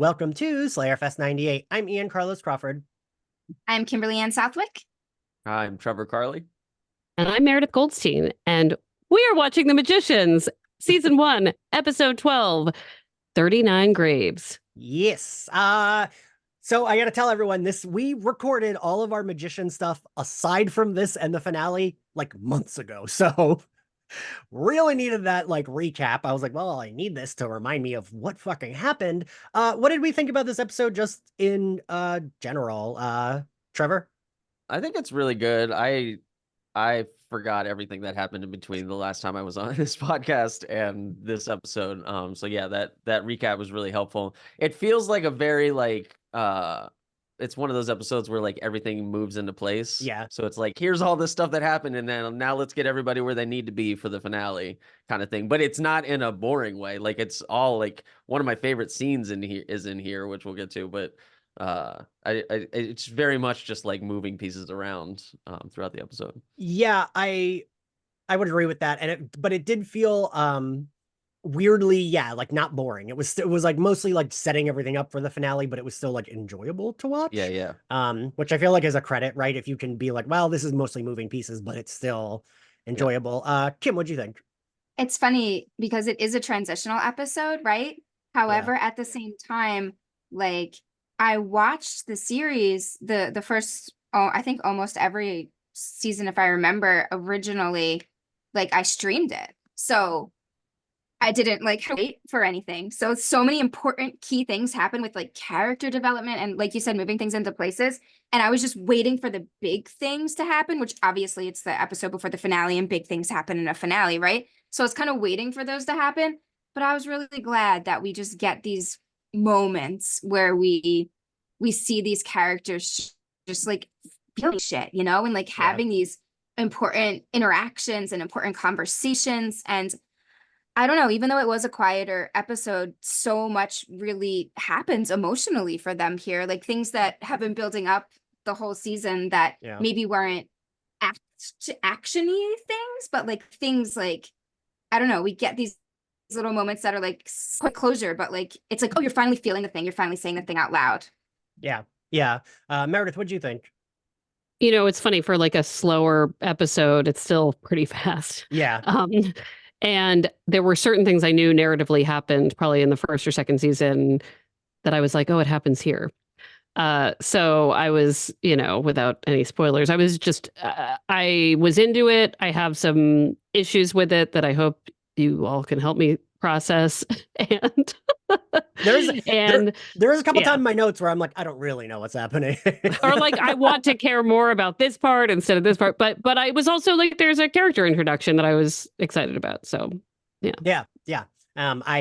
Welcome to Slayerfest 98. I'm Ian Carlos Crawford. I'm Kimberly and Southwick. I'm Trevor, Carlee. And I'm Meredith Goldstein. And we are watching The Magicians, Season 1, Episode 12, 39 Graves. Yes. So I got to tell everyone this, we recorded all of our magician stuff aside from this and the finale like months ago. So really needed that like recap. I was like, well, I need this to remind me of what fucking happened. What did we think about this episode just in general? Trevor? I think it's really good. I forgot everything that happened in between the last time I was on this podcast and this episode. So yeah, that recap was really helpful. It feels like a very it's one of those episodes where like everything moves into place. Yeah. So it's like, here's all this stuff that happened, and then now let's get everybody where they need to be for the finale kind of thing. But it's not in a boring way. Like it's all like one of my favorite scenes in here, which we'll get to. But it's very much just like moving pieces around throughout the episode. Yeah, I would agree with that. But it did feel weirdly, like not boring. It was like mostly like setting everything up for the finale, but it was still like enjoyable to watch. Yeah. Which I feel like is a credit, right? If you can be like, well, this is mostly moving pieces, but it's still enjoyable. Kim, what'd you think? It's funny because it is a transitional episode, right? However, at the same time, like I watched the series, the first, I think almost every season, if I remember, originally, like I streamed it. So I didn't like wait for anything. So many important key things happen with like character development and like you said, moving things into places. And I was just waiting for the big things to happen, which obviously it's the episode before the finale and big things happen in a finale, right? So I was kind of waiting for those to happen. But I was really glad that we just get these moments where we see these characters just like feeling shit, you know, and like having these important interactions and important conversations. And I don't know, even though it was a quieter episode, so much really happens emotionally for them here. Like things that have been building up the whole season that maybe weren't action-y things, but like things like, I don't know, we get these little moments that are like quick closure, but like, it's like, oh, you're finally feeling the thing. You're finally saying the thing out loud. Yeah. Meredith, what'd you think? You know, it's funny for like a slower episode, it's still pretty fast. Yeah. And there were certain things I knew narratively happened probably in the first or second season that I was like, oh, it happens here. So I was, you know, without any spoilers, I was just, I was into it. I have some issues with it that I hope you all can help me process. And there's a couple times in my notes where I'm like, I don't really know what's happening. Or like, I want to care more about this part instead of this part. But I was also like, there's a character introduction that I was excited about. So yeah.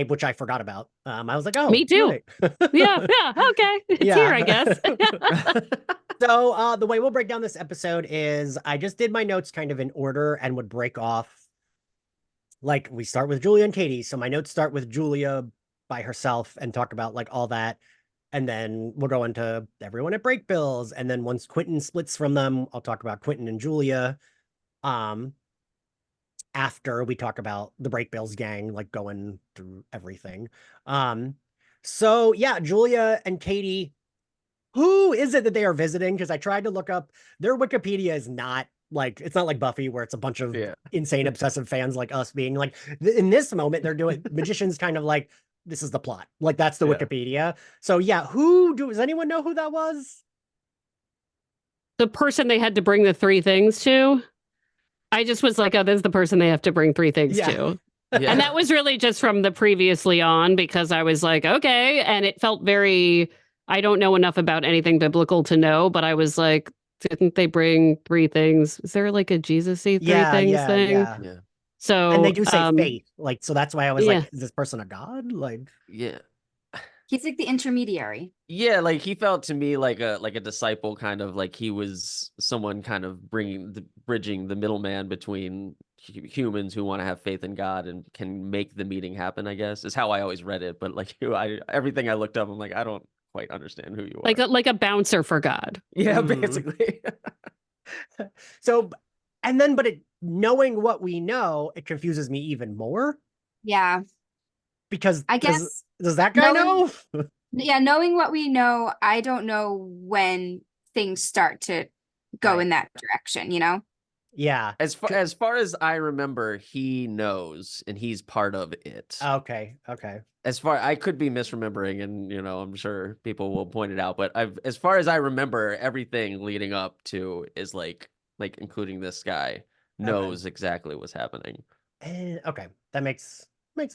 Which I forgot about. I was like, oh, me too. Right. yeah. Okay. It's here, I guess. So the way we'll break down this episode is I just did my notes kind of in order and would break off. Like we start with Julia and Katie. So my notes start with Julia by herself and talk about like all that. And then we'll go into everyone at Break Bills. And then once Quentin splits from them, I'll talk about Quentin and Julia. After we talk about the Break Bills gang, like going through everything. So yeah, Julia and Katie, who is it that they are visiting? Because I tried to look up their Wikipedia is not like, it's not like Buffy where it's a bunch of insane obsessive fans like us being like, in this moment, they're doing magicians kind of like, this is the plot. Like that's the Wikipedia. So yeah, does anyone know who that was? The person they had to bring the three things to. I just was like, oh, this is the person they have to bring three things to. And that was really just from the previously on because I was like, okay. And it felt very, I don't know enough about anything biblical to know, but I was like, didn't they bring three things? Is there like a Jesus-y three things thing? Yeah. So, and they do say faith. Like, so that's why I was like, is this person a god? Like, he's like the intermediary. Yeah, like he felt to me like a disciple, kind of like he was someone kind of bridging the middleman between humans who want to have faith in God and can make the meeting happen, I guess, is how I always read it. But like everything I looked up, I'm like, I don't quite understand who you are. Like a bouncer for God. Yeah, basically. So, and then, but knowing what we know, it confuses me even more. Yeah. Because I guess does that guy know? Yeah, knowing what we know, I don't know when things start to go Right. in that direction, you know? Yeah. As far as I remember, he knows and he's part of it. Okay. As far I could be misremembering, and I'm sure people will point it out, but as far as I remember, everything leading up to is like including this guy knows exactly what's happening. Okay. That makes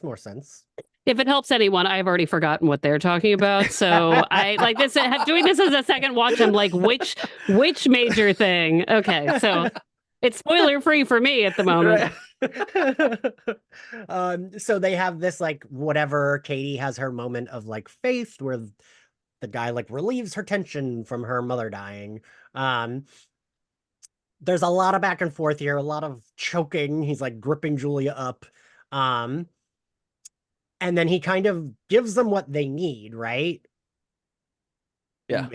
more sense. If it helps anyone, I've already forgotten what they're talking about. So I like this. Doing this as a second watch, I'm like, which major thing? Okay, so it's spoiler free for me at the moment. So they have this like whatever. Katie has her moment of like faith where the guy like relieves her tension from her mother dying. There's a lot of back and forth here, a lot of choking. He's like gripping Julia up. And then he kind of gives them what they need, right? Yeah.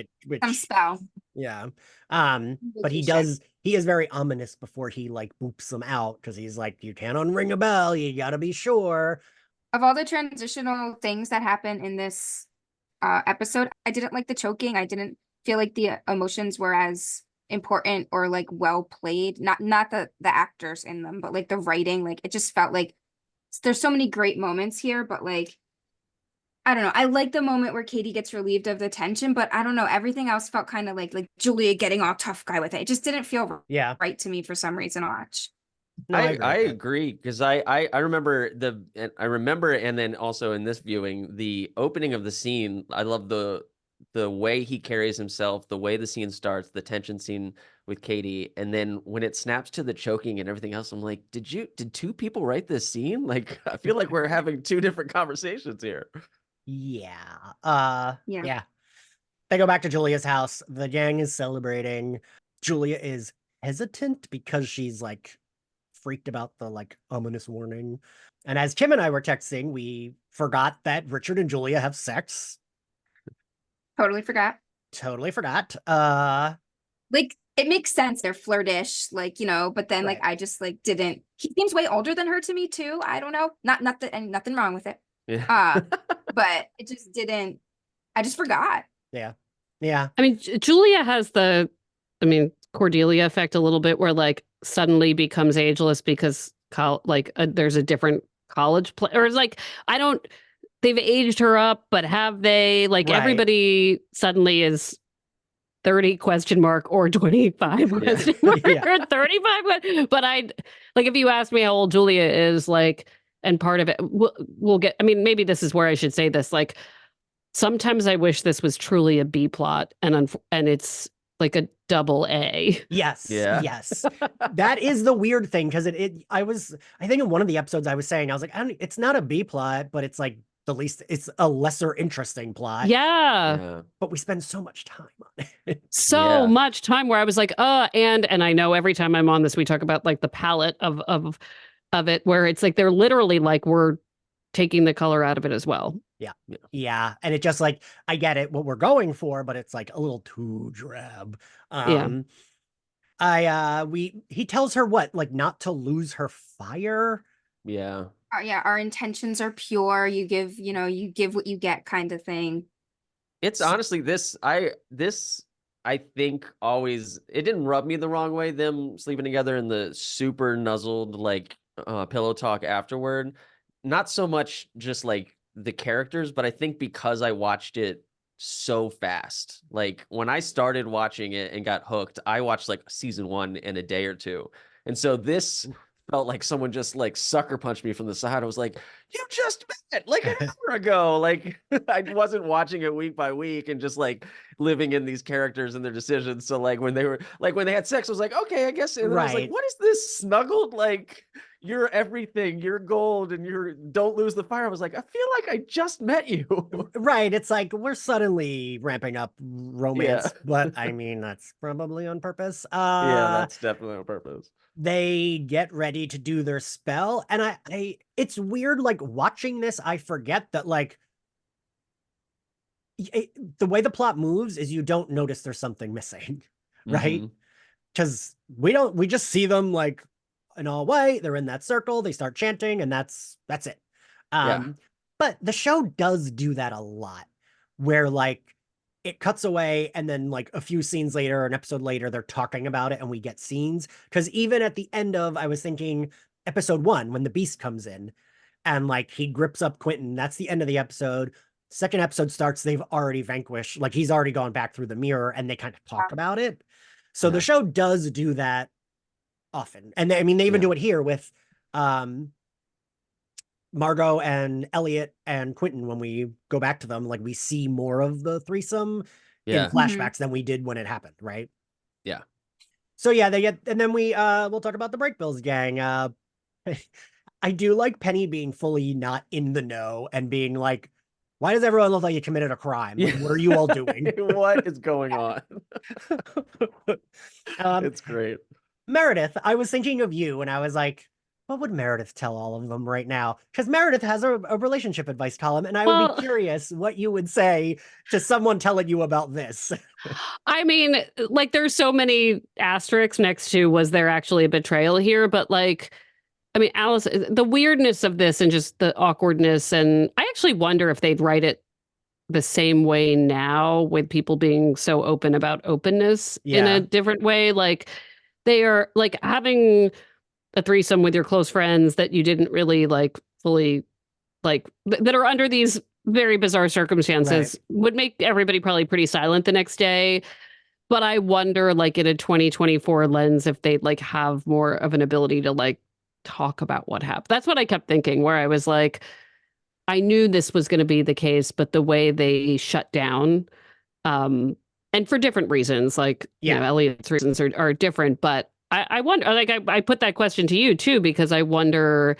Some spell. Yeah. But he is very ominous before he like boops them out, because he's like, you can't unring a bell, you gotta be sure. Of all the transitional things that happen in this episode, I didn't like the choking. I didn't feel like the emotions were as important or like well played. Not the actors in them, but like the writing. Like it just felt like there's so many great moments here, but like I don't know. I like the moment where Katie gets relieved of the tension, but I don't know. Everything else felt kind of like Julia getting all tough guy with it. It just didn't feel right to me for some reason to watch. No, I agree, because I remember and then also in this viewing, the opening of the scene, I love the way he carries himself, the way the scene starts, the tension scene with Katie, and then when it snaps to the choking and everything else, I'm like, did two people write this scene? Like, I feel like we're having two different conversations here. Yeah. Yeah. They go back to Julia's house. The gang is celebrating. Julia is hesitant because she's like freaked about the like ominous warning. And as Kim and I were texting, we forgot that Richard and Julia have sex. Totally forgot. Like it makes sense. They're flirtish, like, but then like I just like didn't. He seems way older than her to me too. I don't know. Not that, and nothing wrong with it. Yeah. But it just didn't. I just forgot. Yeah. I mean, Julia has Cordelia effect a little bit, where like suddenly becomes ageless because there's a different college or it's like they've aged her up, but have they? Like everybody suddenly is 30 question mark or 25 question mark or 35. But if you ask me how old Julia is, like, and part of it we'll get, maybe this is where I should say this, like, sometimes I wish this was truly a B plot and it's like a double A. Yes. Yeah. Yes. That is the weird thing, because I think in one of the episodes I was saying, I was like, it's not a B plot, but it's like it's a lesser interesting plot. Yeah. But we spend so much time on it. So much time where I was like, and I know every time I'm on this, we talk about like the palette of it, where it's like they're literally like we're taking the color out of it as well. Yeah. And it just like, I get it, what we're going for, but it's like a little too drab. He tells her what, like not to lose her fire. Yeah. Our intentions are pure. You give what you get kind of thing. It's honestly I think always, it didn't rub me the wrong way, them sleeping together in the super nuzzled like pillow talk afterward. Not so much just like the characters, but I think because I watched it so fast. Like when I started watching it and got hooked, I watched like season 1 in a day or two. And so this felt like someone just like sucker punched me from the side. I was like, you just met like an hour ago. Like I wasn't watching it week by week and just like living in these characters and their decisions. So like when they had sex, I was like, okay, I guess. And then I was like, what is this snuggled? Like, you're everything, you're gold, and don't lose the fire. I was like, I feel like I just met you. Right. It's like we're suddenly ramping up romance, but that's probably on purpose. That's definitely on purpose. They get ready to do their spell, and it's weird, like watching this, I forget that like the way the plot moves is you don't notice there's something missing, right? Because we just see them like in all white, they're in that circle, they start chanting, and that's it. But the show does do that a lot, where like it cuts away and then like a few scenes later, an episode later, they're talking about it and we get scenes. Because even at the end of, I was thinking episode 1, when the beast comes in and like he grips up Quentin, that's the end of the episode. Second episode starts, they've already vanquished, like he's already gone back through the mirror and they kind of talk about it. So the show does do that often. And I mean, they even do it here with Margot and Elliot and Quentin. When we go back to them, like we see more of the threesome in flashbacks than we did when it happened, right? Yeah. So yeah, they get, and then we'll talk about the Break Bills gang. I do like Penny being fully not in the know and being like, why does everyone look like you committed a crime? Like, what are you all doing? What is going on? It's great. Meredith, I was thinking of you and I was like, what would Meredith tell all of them right now? Because Meredith has a relationship advice column, and I would be curious what you would say to someone telling you about this. I mean, like, there's so many asterisks next to, was there actually a betrayal here? But like, I mean, Alice, the weirdness of this and just the awkwardness. And I actually wonder if they'd write it the same way now, with people being so open about openness in a different way. Like, they are like having a threesome with your close friends that you didn't really like fully like, that are under these very bizarre circumstances, would make everybody probably pretty silent the next day. But I wonder, like, in a 2024 lens, if they'd like have more of an ability to like talk about what happened. That's what I kept thinking, where I was like, I knew this was going to be the case, but the way they shut down, and for different reasons, like, you know, Elliot's reasons are different, but I wonder, like, I put that question to you too, because I wonder,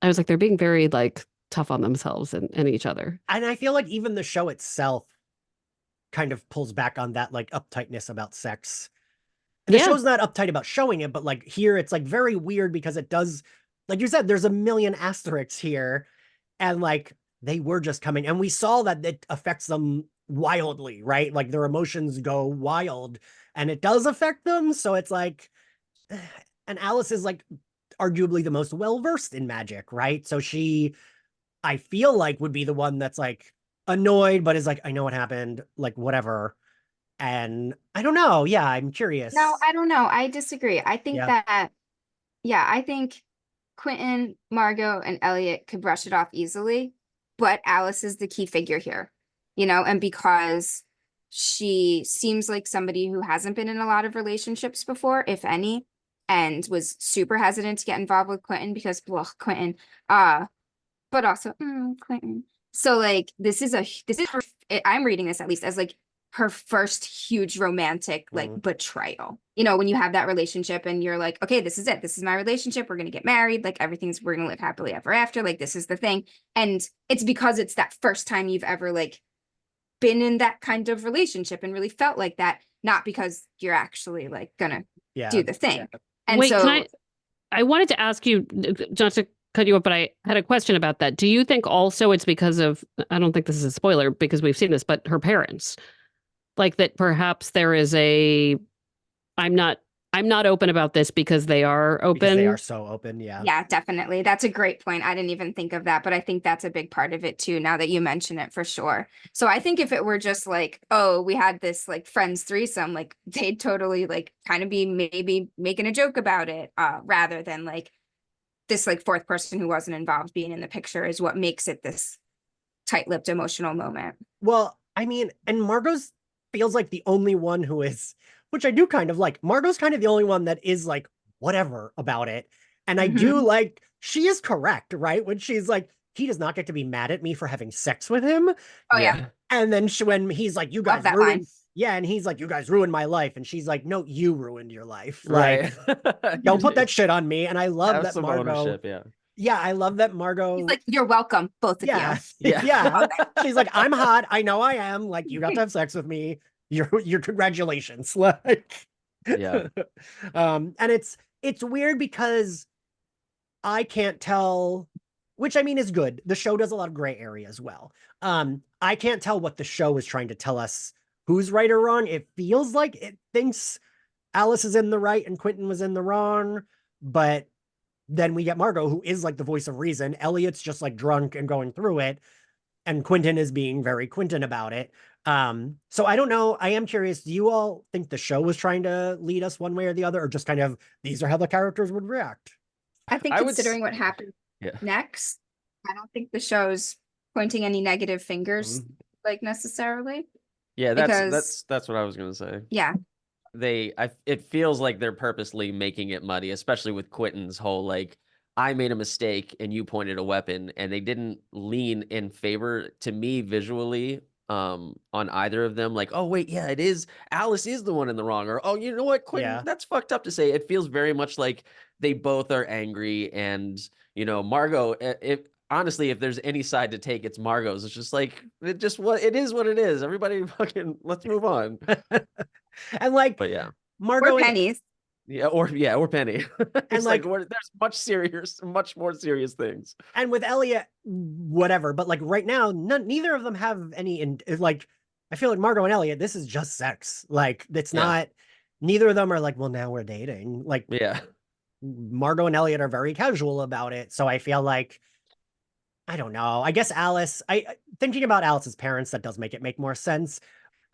I was like, they're being very like tough on themselves and each other. And I feel like even the show itself kind of pulls back on that like uptightness about sex. And the show's not uptight about showing it, but like here it's like very weird because it does, like you said, there's a million asterisks here. And like they were just coming, and we saw that it affects them wildly, right? Like their emotions go wild and it does affect them. So it's like, and Alice is like arguably the most well-versed in magic, right? So she, I feel like, would be the one that's like annoyed, but is like, I know what happened, like whatever. And I don't know. Yeah, I'm curious. No, I don't know. I disagree. I think that, I think Quentin, Margot, and Elliot could brush it off easily, but Alice is the key figure here, you know, and because she seems like somebody who hasn't been in a lot of relationships before, if any, and was super hesitant to get involved with Quentin because, well, Quentin, but also, Quentin. So like, this is her, I'm reading this at least as like her first huge romantic like betrayal. You know, when you have that relationship and you're like, okay, this is it. This is my relationship. We're going to get married. Like we're going to live happily ever after. Like, this is the thing. And it's because it's that first time you've ever like been in that kind of relationship and really felt like that, not because you're actually like gonna do the thing. And wait, so I wanted to ask you, not to cut you up, but I had a question about that. Do you think also it's because of, I don't think this is a spoiler because we've seen this, but her parents, like that perhaps there is I'm not open about this because they are open. Because they are so open, Yeah, definitely. That's a great point. I didn't even think of that, but I think that's a big part of it too, now that you mention it, for sure. So I think if it were just like, oh, we had this like friends threesome, like they'd totally like kind of be maybe making a joke about it, rather than like this like fourth person who wasn't involved being in the picture is what makes it this tight-lipped emotional moment. Well, I mean, and Margot's feels like the only one who is, which I do kind of like. Margot's kind of the only one that is like whatever about it. And I do like, she is correct, right? When she's like, he does not get to be mad at me for having sex with him. Oh yeah. And then when he's like, you guys ruined, and he's like, you guys ruined my life. And she's like, no, you ruined your life. Right. Like, don't put that shit on me. And I love that Margot. Ownership, yeah, I love that Margot. He's like, you're welcome, both of you. Yeah. She's like, I'm hot. I know I am. Like, you got to have sex with me. Your congratulations. Like, yeah. And it's weird because I can't tell, which I mean is good. The show does a lot of gray area as well. I can't tell what the show is trying to tell us, who's right or wrong. It feels like it thinks Alice is in the right and Quentin was in the wrong, but then we get Margot, who is like the voice of reason. Elliot's just like drunk and going through it. and Quentin is being very Quentin about it. So I don't know. I am curious. Do you all think the show was trying to lead us one way or the other, or just kind of these are how the characters would react? I think considering what happened Yeah. next, I don't think the show's pointing any negative fingers like necessarily. Yeah, because that's what I was gonna say. yeah, it feels like they're purposely making it muddy, especially with Quentin's whole like, I made a mistake and you pointed a weapon, and they didn't lean in favor to me visually on either of them. Like, oh wait, yeah, it is Alice is the one in the wrong, or oh, you know what, Quentin, Yeah. that's fucked up to say. It feels very much like they both are angry, and you know, Margot, honestly, if there's any side to take, it's Margot's. It's just like it is what it is. Everybody fucking let's move on. And like, But yeah, Margot or Penny's. or Penny. It's And like, like there's much more serious things. and with Elliot, whatever. But like right now, neither of them have any like. I feel like Margot and Elliot, this is just sex. Like it's not. Neither of them are like, well, now we're dating. Like Yeah, Margot and Elliot are very casual about it. So I feel like, I don't know. I guess Alice. Thinking about Alice's parents, that does make it make more sense.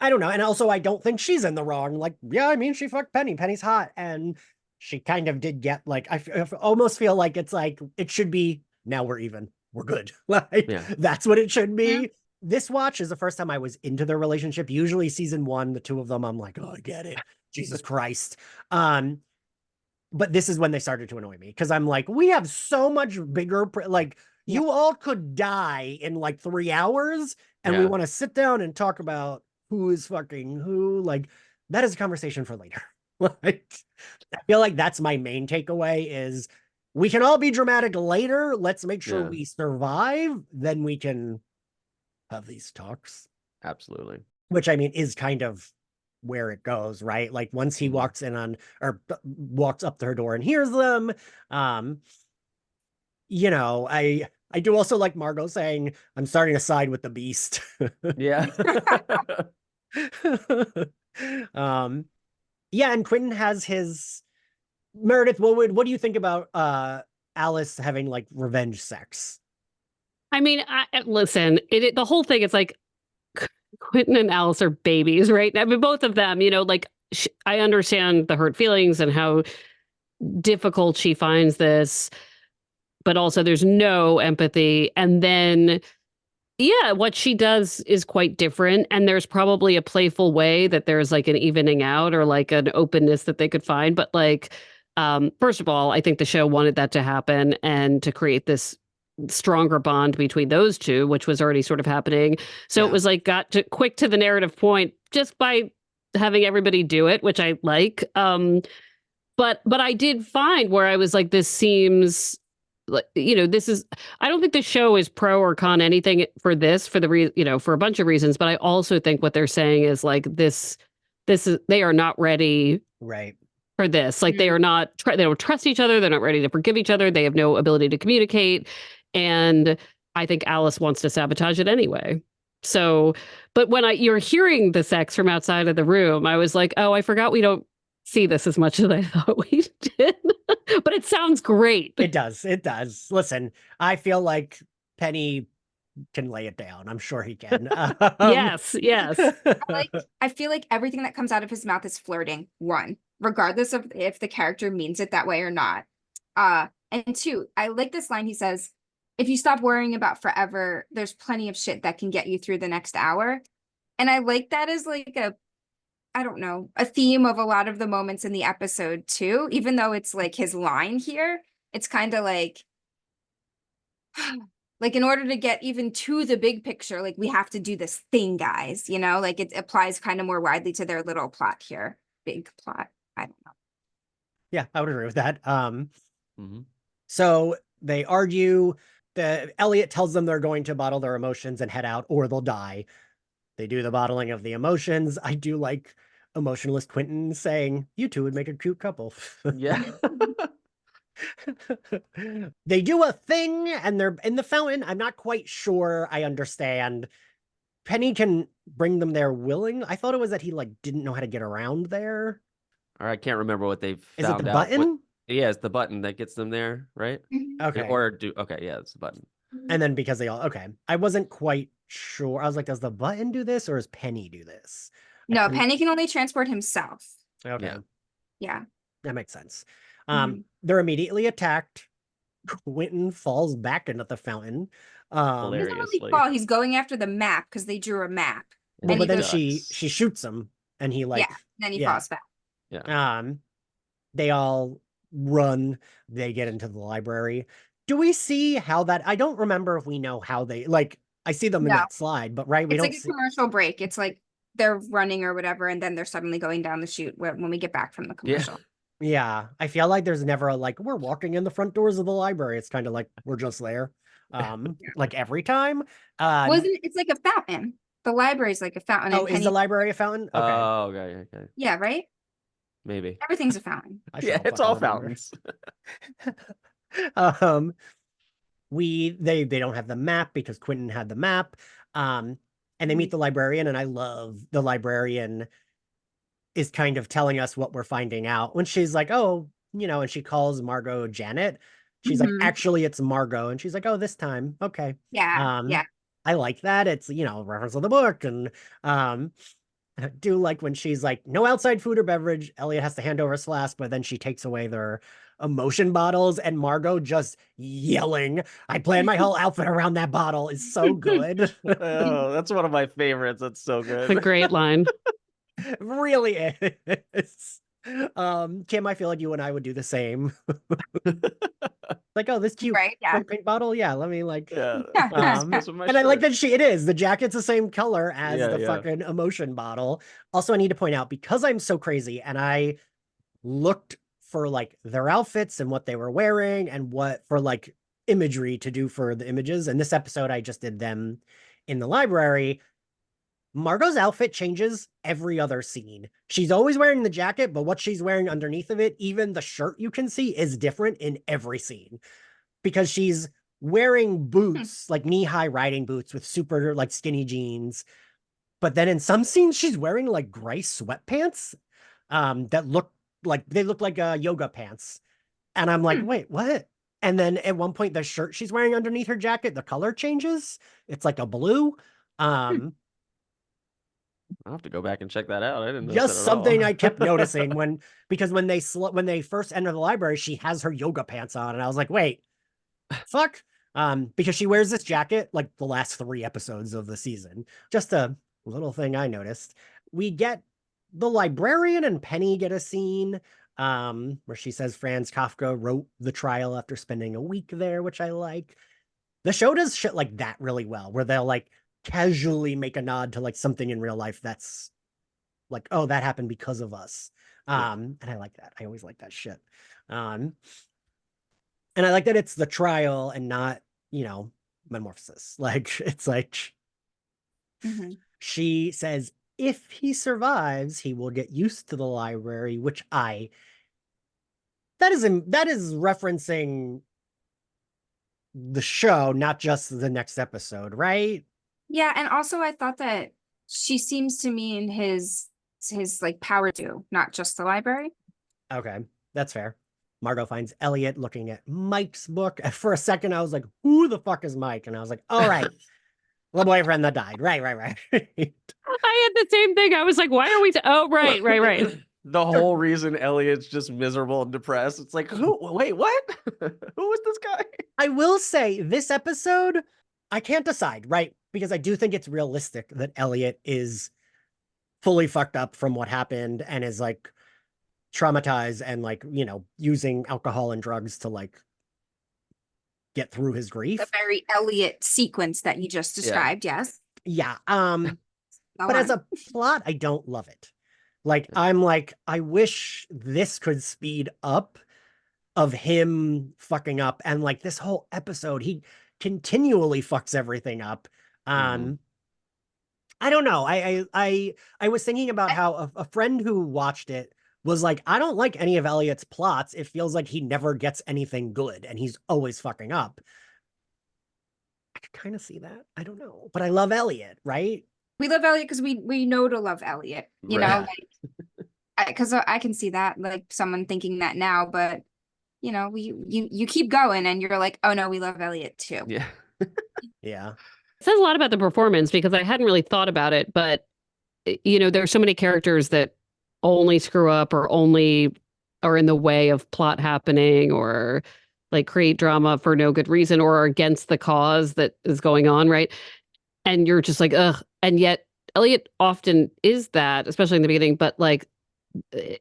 I don't know. And also, I don't think she's in the wrong. Like, yeah, I mean, she fucked Penny. Penny's hot. And she kind of did get like, I almost feel like it's like, it should be, now we're even. We're good. Like, that's what it should be. Yeah. This watch is the first time I was into their relationship. Usually season 1, the two of them, I'm like, oh, I get it. Jesus Christ. But this is when they started to annoy me. Because I'm like, we have so much bigger, like, you all could die in like 3 hours. And we want to sit down and talk about who is fucking who. Like, that is a conversation for later. Like, I feel like that's my main takeaway is we can all be dramatic later. Let's make sure we survive. Then we can have these talks. absolutely. Which, I mean, is kind of where it goes, right? Like once he walks in on, or walks up to her door and hears them, you know, I do also like Margot saying, I'm starting to side with the beast. Yeah. Yeah, and Quentin has his Meredith, what do you think about Alice having like revenge sex? I mean, listen, the whole thing is like Quentin and Alice are babies, right? I mean, both of them, you know, like I understand the hurt feelings and how difficult she finds this, but also there's no empathy. And then, yeah, what she does is quite different. And there's probably a playful way that there's like an evening out or like an openness that they could find. But like, first of all, I think the show wanted that to happen and to create this stronger bond between those two, which was already sort of happening. So it was like quick to the narrative point just by having everybody do it, which I like. But I did find where I was like, this seems like, you know, I don't think the show is pro or con anything for this, for a bunch of reasons. But I also think what they're saying is like, this is, they are not ready. Right. For this. Like they are not, they don't trust each other. They're not ready to forgive each other. They have no ability to communicate. And I think Alice wants to sabotage it anyway. So, but when you're hearing the sex from outside of the room, I was like, oh, I forgot we don't see this as much as I thought we did. But it sounds great. It does. It does. Listen, I feel like Penny can lay it down. I'm sure he can. Yes. I feel like everything that comes out of his mouth is flirting, one, regardless of if the character means it that way or not. And two, I like this line he says, if you stop worrying about forever, there's plenty of shit that can get you through the next hour. And I like that as like a theme of a lot of the moments in the episode too, even though it's like his line here, it's kind of like in order to get even to the big picture, like we have to do this thing, guys, you know, like it applies kind of more widely to their little plot here. Big plot. I don't know. Yeah, I would agree with that. So they argue. Elliot tells them they're going to bottle their emotions and head out or they'll die. They do the bottling of the emotions. I do like emotionalist Quentin saying, you two would make a cute couple. Yeah. They do a thing and they're in the fountain. I'm not quite sure I understand. Penny can bring them there willing. I thought it was that he like didn't know how to get around there. Or I can't remember what they've found out. Is it the button? Yeah, it's the button that gets them there, right? Okay. Yeah, it's the button. And then because I wasn't quite sure. I was like, does the button do this or does Penny do this? No, Penny can only transport himself. Okay. Yeah. That makes sense. Mhm. They're immediately attacked. Quentin falls back into the fountain. He doesn't really fall. He's going after the map because they drew a map. Well, but then ducks. she shoots him and he like then he falls back. Yeah. They all run, they get into the library. Do we see how that I don't remember if we know how they like I see them in No. that slide, but right, we It's don't like a see commercial break. It's like they're running or whatever, and then they're suddenly going down the chute when we get back from the commercial. Yeah, I feel like there's never a like we're walking in the front doors of the library. It's kind of like we're just there. Like every time. It's like a fountain. The library's like a fountain. Oh, is the library a fountain? Okay. Oh, okay. Yeah, right? Maybe. Everything's a fountain. Yeah, it's all fountains. They don't have the map because Quentin had the map. And they meet the librarian, and I love the librarian is kind of telling us what we're finding out when she's like, oh, and she calls Margot Janet. She's like, actually, it's Margot. And she's like, oh, this time. Okay. Yeah. I like that. It's, reference to the book. And I do like when she's like, no outside food or beverage. Elliot has to hand over his flask, but then she takes away their emotion bottles, and Margot just yelling, I planned my whole outfit around that bottle is so good. Oh, that's one of my favorites. That's so good. It's a great line. It really is. Kim, I feel like you and I would do the same. Like, oh, this cute paint bottle. Yeah, let me like. Yeah. And I like that it is. The jacket's the same color as the fucking emotion bottle. Also, I need to point out, because I'm so crazy and I looked for like their outfits and what they were wearing and what for like imagery to do for the images. And this episode, I just did them in the library. Margot's outfit changes every other scene. She's always wearing the jacket, but what she's wearing underneath of it, even the shirt you can see, is different in every scene. Because she's wearing boots, like knee-high riding boots with super like skinny jeans. But then in some scenes, she's wearing like gray sweatpants that look like yoga pants. And I'm like, wait, what? And then at one point, the shirt she's wearing underneath her jacket, the color changes. It's like a blue. I'll have to go back and check that out. I didn't know just something I kept noticing because when they first enter the library, she has her yoga pants on, and I was like, wait, fuck. Because she wears this jacket like the last 3 episodes of the season. Just a little thing I noticed. We get the librarian and Penny get a scene where she says Franz Kafka wrote the trial after spending a week there, which I like. The show does shit like that really well, where they'll like casually make a nod to like something in real life that's like, oh, that happened because of us. And I like that. I always like that shit. And I like that it's the trial and not, metamorphosis. Like, it's like she says, if he survives, he will get used to the library, which that is referencing the show, not just the next episode, right? Yeah, and also I thought that she seems to mean his like power too, not just the library. Okay, that's fair. Margot finds Elliot looking at Mike's book. For a second, I was like, who the fuck is Mike? And I was like, all right, the boyfriend that died. Right. I had the same thing. I was like, why are we? Oh, right. The whole reason Elliot's just miserable and depressed. It's like, wait, what? Who is this guy? I will say this episode, I can't decide, right? Because I do think it's realistic that Elliot is fully fucked up from what happened and is like traumatized and like, using alcohol and drugs to like get through his grief. The very Elliot sequence that you just described, yes. Yeah. But as a plot, I don't love it. Like, I'm like, I wish this could speed up of him fucking up. And like this whole episode, he continually fucks everything up. I don't know. I was thinking about how a friend who watched it was like, I don't like any of Elliot's plots. It feels like he never gets anything good and he's always fucking up. I could kind of see that. I don't know. But I love Elliot, right? We love Elliot because we know to love Elliot, you know, because I can see that, like someone thinking that now, but you keep going and you're like, oh no, we love Elliot too. Yeah. Yeah. says a lot about the performance because I hadn't really thought about it, but there's so many characters that only screw up or only are in the way of plot happening or like create drama for no good reason or are against the cause that is going on, right? And you're just like, ugh. And yet Elliot often is that, especially in the beginning, but like, I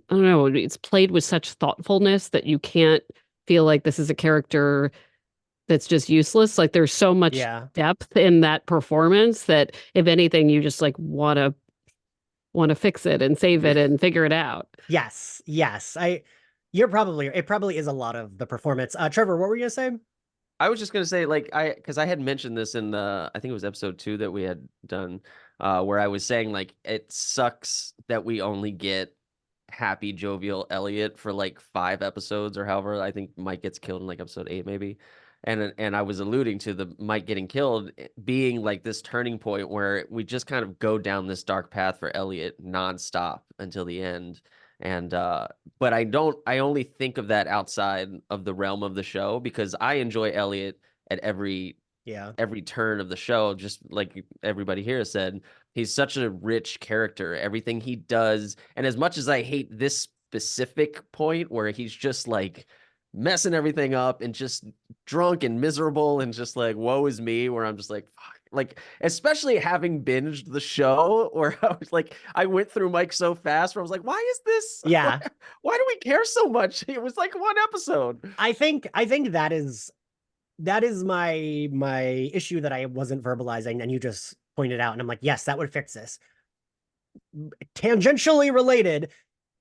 don't know, it's played with such thoughtfulness that you can't feel like this is a character that's just useless. Like there's so much depth in that performance that if anything, you just like want to fix it and save it and figure it out. Yes. It probably is a lot of the performance. Trevor, what were you gonna say? I was just gonna say, like, because I had mentioned this in I think it was episode 2 that we had done, where I was saying like it sucks that we only get happy, jovial Elliot for like 5 episodes or however. I think Mike gets killed in like episode 8 maybe, and I was alluding to the Mike getting killed being like this turning point where we just kind of go down this dark path for Elliot nonstop until the end. And but I only think of that outside of the realm of the show because I enjoy Elliot at every turn of the show. Just like everybody here said, he's such a rich character. Everything he does, and as much as I hate this specific point where he's just like messing everything up and just drunk and miserable and just like woe is me, where I'm just like fuck. Like, especially having binged the show, where I was like, I went through Mike so fast, where I was like, why is this? Yeah. Why do we care so much? It was like 1 episode. I think that is my issue that I wasn't verbalizing, and you just pointed out, and I'm like, yes, that would fix this. Tangentially related,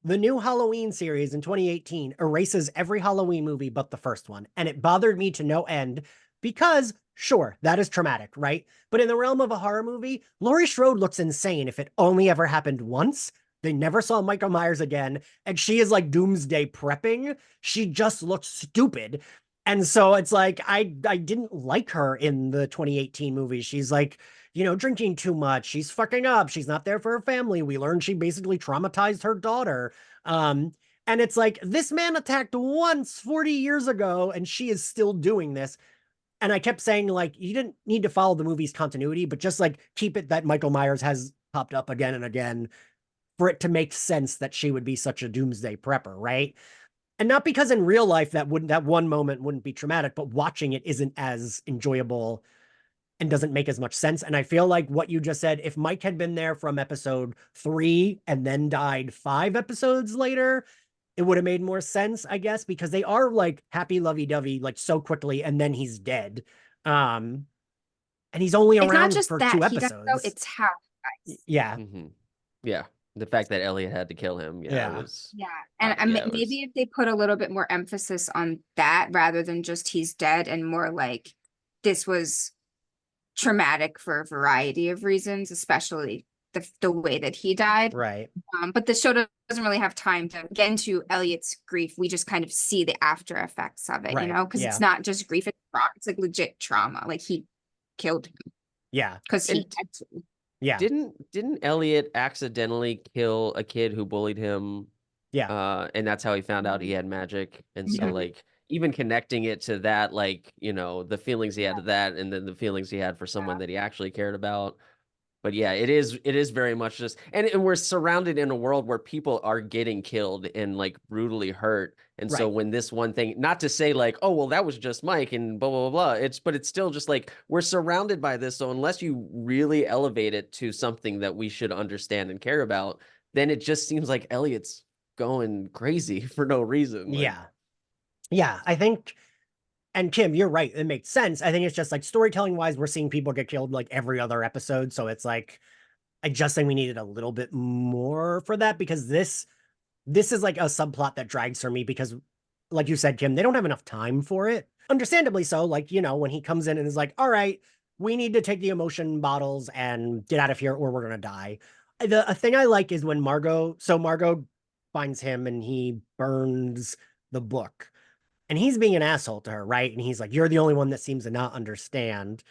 the new Halloween series in 2018 erases every Halloween movie but the first one, and it bothered me to no end because sure, that is traumatic, right? But in the realm of a horror movie, Laurie Strode looks insane if it only ever happened once. They never saw Michael Myers again, and she is like doomsday prepping. She just looks stupid. And so it's like, I didn't like her in the 2018 movie. She's like, drinking too much. She's fucking up. She's not there for her family. We learned she basically traumatized her daughter. And it's like, this man attacked once 40 years ago, and she is still doing this. And I kept saying, like, you didn't need to follow the movie's continuity, but just like keep it that Michael Myers has popped up again and again for it to make sense that she would be such a doomsday prepper, right? And not because in real life that one moment wouldn't be traumatic, but watching it isn't as enjoyable and doesn't make as much sense. And I feel like what you just said, if Mike had been there from episode 3 and then died 5 episodes later, it would have made more sense, I guess, because they are like happy lovey-dovey like so quickly, and then he's dead. And he's only around for 2 episodes. It's how. Yeah. Mm-hmm. Yeah. The fact that Elliot had to kill him. And maybe if they put a little bit more emphasis on that rather than just he's dead, and more like this was traumatic for a variety of reasons, especially the way that he died. Right. But the show doesn't really have time to get into Elliot's grief. We just kind of see the after effects of it, because it's not just grief, it's like legit trauma. Like he killed him. Yeah. Because he Didn't Elliot accidentally kill a kid who bullied him? Yeah. And that's how he found out he had magic. And so like even connecting it to that, like, the feelings he had to that, and then the feelings he had for someone that he actually cared about. But yeah, it is very much just, and we're surrounded in a world where people are getting killed and like brutally hurt. And so when this one thing, not to say like, oh, well, that was just Mike and blah, blah, blah, blah. But it's still just like, we're surrounded by this. So unless you really elevate it to something that we should understand and care about, then it just seems like Elliot's going crazy for no reason. Like, yeah, I think, and Kim, you're right. It makes sense. I think it's just like storytelling wise, we're seeing people get killed like every other episode. So it's like, I just think we needed a little bit more for that, because this is like a subplot that drags for me because, like you said, Kim, they don't have enough time for it. Understandably so. Like, when he comes in and is like, all right, we need to take the emotion bottles and get out of here or we're going to die. A thing I like is when Margot finds him and he burns the book. And he's being an asshole to her, right? And he's like, you're the only one that seems to not understand.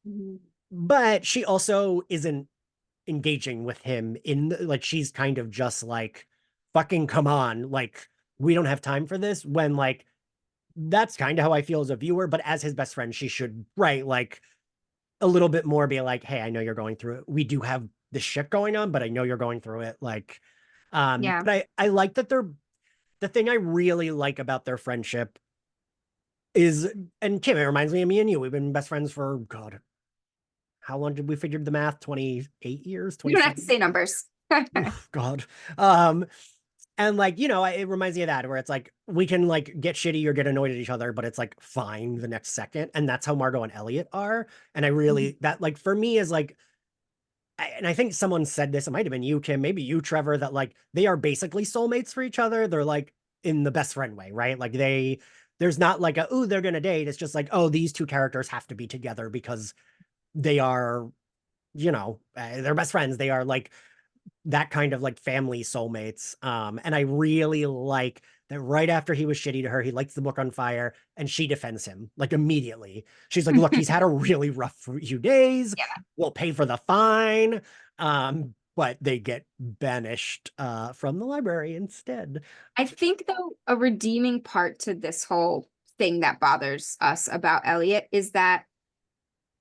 Mm-hmm. But she also isn't engaging with him like, she's kind of just like, fucking come on. Like, we don't have time for this, when like, that's kind of how I feel as a viewer, but as his best friend, she should, right? Like, a little bit more be like, hey, I know you're going through it. We do have this shit going on, but I know you're going through it. Like, Yeah. but I like that the thing I really like about their friendship is, and Kim, it reminds me of me and you. We've been best friends for, God, how long did we figure the math? 28 years? You don't have to say numbers. Oof, God. And like, you know, it reminds me of that, where it's like, we can like get shitty or get annoyed at each other, but it's like fine the next second. And that's how Margot and Elliot are. And I really, that like, for me is like, and I think someone said this, it might've been you, Kim, maybe you, Trevor, that like, they are basically soulmates for each other. They're like in the best friend way, right? Like there's not like a, ooh, they're going to date. It's just like, oh, these two characters have to be together because they are, you know, they're best friends. They are like that kind of like family soulmates. And I really like that right after he was shitty to her, he lights the book on fire and she defends him like immediately. She's like, look, he's had a really rough few days. Yeah. We'll pay for the fine. But they get banished from the library instead. I think though a redeeming part to this whole thing that bothers us about Elliot is that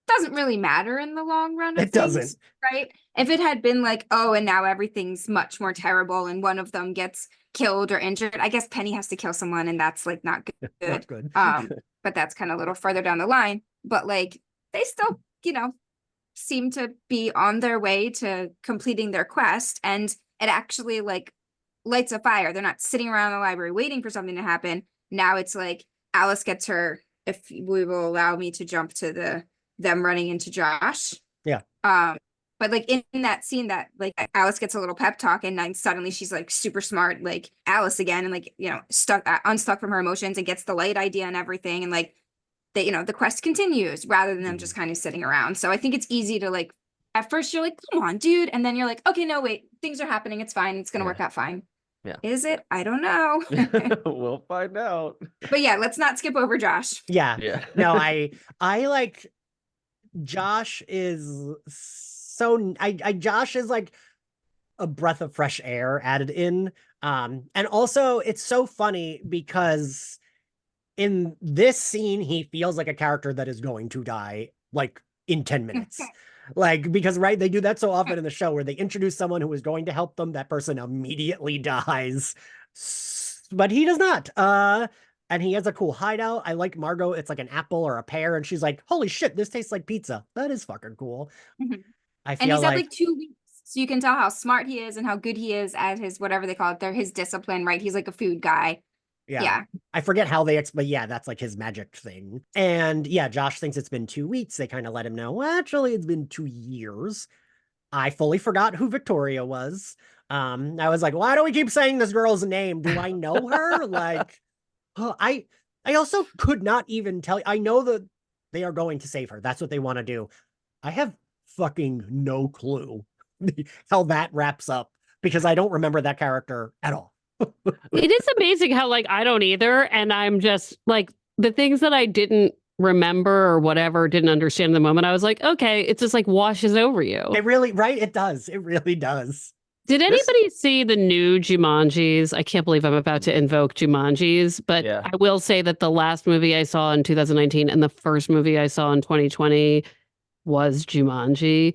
doesn't really matter in the long run. It doesn't. Right? If it had been like, oh, and now everything's much more terrible and one of them gets killed or injured, I guess Penny has to kill someone and that's like not good. Not good. But that's kind of a little further down the line. But like they still, you know, seem to be on their way to completing their quest, and it actually like lights a fire. They're not sitting around the library waiting for something to happen. Now it's like Alice gets her, if we will allow me to jump to them running into Josh. Yeah. But like in that scene that like Alice gets a little pep talk and then suddenly she's like super smart, like Alice again, and like, you know, unstuck from her emotions and gets the light idea and everything. And like you know, the quest continues rather than them just kind of sitting around. So I think it's easy to like, at first you're like, come on, dude. And then you're like, okay, no, wait, things are happening. It's fine. It's going to work out fine. Yeah. Is it? I don't know. We'll find out. But yeah, let's not skip over Josh. Yeah. Yeah. No, I like Josh is Josh is like a breath of fresh air added in. And also it's so funny because in this scene, he feels like a character that is going to die like in 10 minutes. Like, because right, they do that so often in the show where they introduce someone who is going to help them, that person immediately dies. But he does not. And he has a cool hideout. I like Margot. It's like an apple or a pear, and she's like, holy shit, this tastes like pizza. That is fucking cool. I feel and he's had like 2 weeks, so you can tell how smart he is and how good he is at his, whatever they call it, his discipline, right? He's like a food guy. Yeah. I forget how they explain. Yeah, that's like his magic thing. And yeah, Josh thinks it's been 2 weeks. They kind of let him know, well, actually, it's been 2 years. I fully forgot who Victoria was. I was like, why do we keep saying this girl's name? Do I know her? Like, I also could not even tell you. I know that they are going to save her. That's what they want to do. I have fucking no clue how that wraps up because I don't remember that character at all. It is amazing how like I don't either, and I'm just like the things that I didn't remember or whatever, didn't understand in the moment, I was like, okay, it just like washes over you. It really, right? It does. It really does. Did anybody see the new Jumanjis? I can't believe I'm about to invoke Jumanjis, but I will say that the last movie I saw in 2019 and the first movie I saw in 2020 was Jumanji.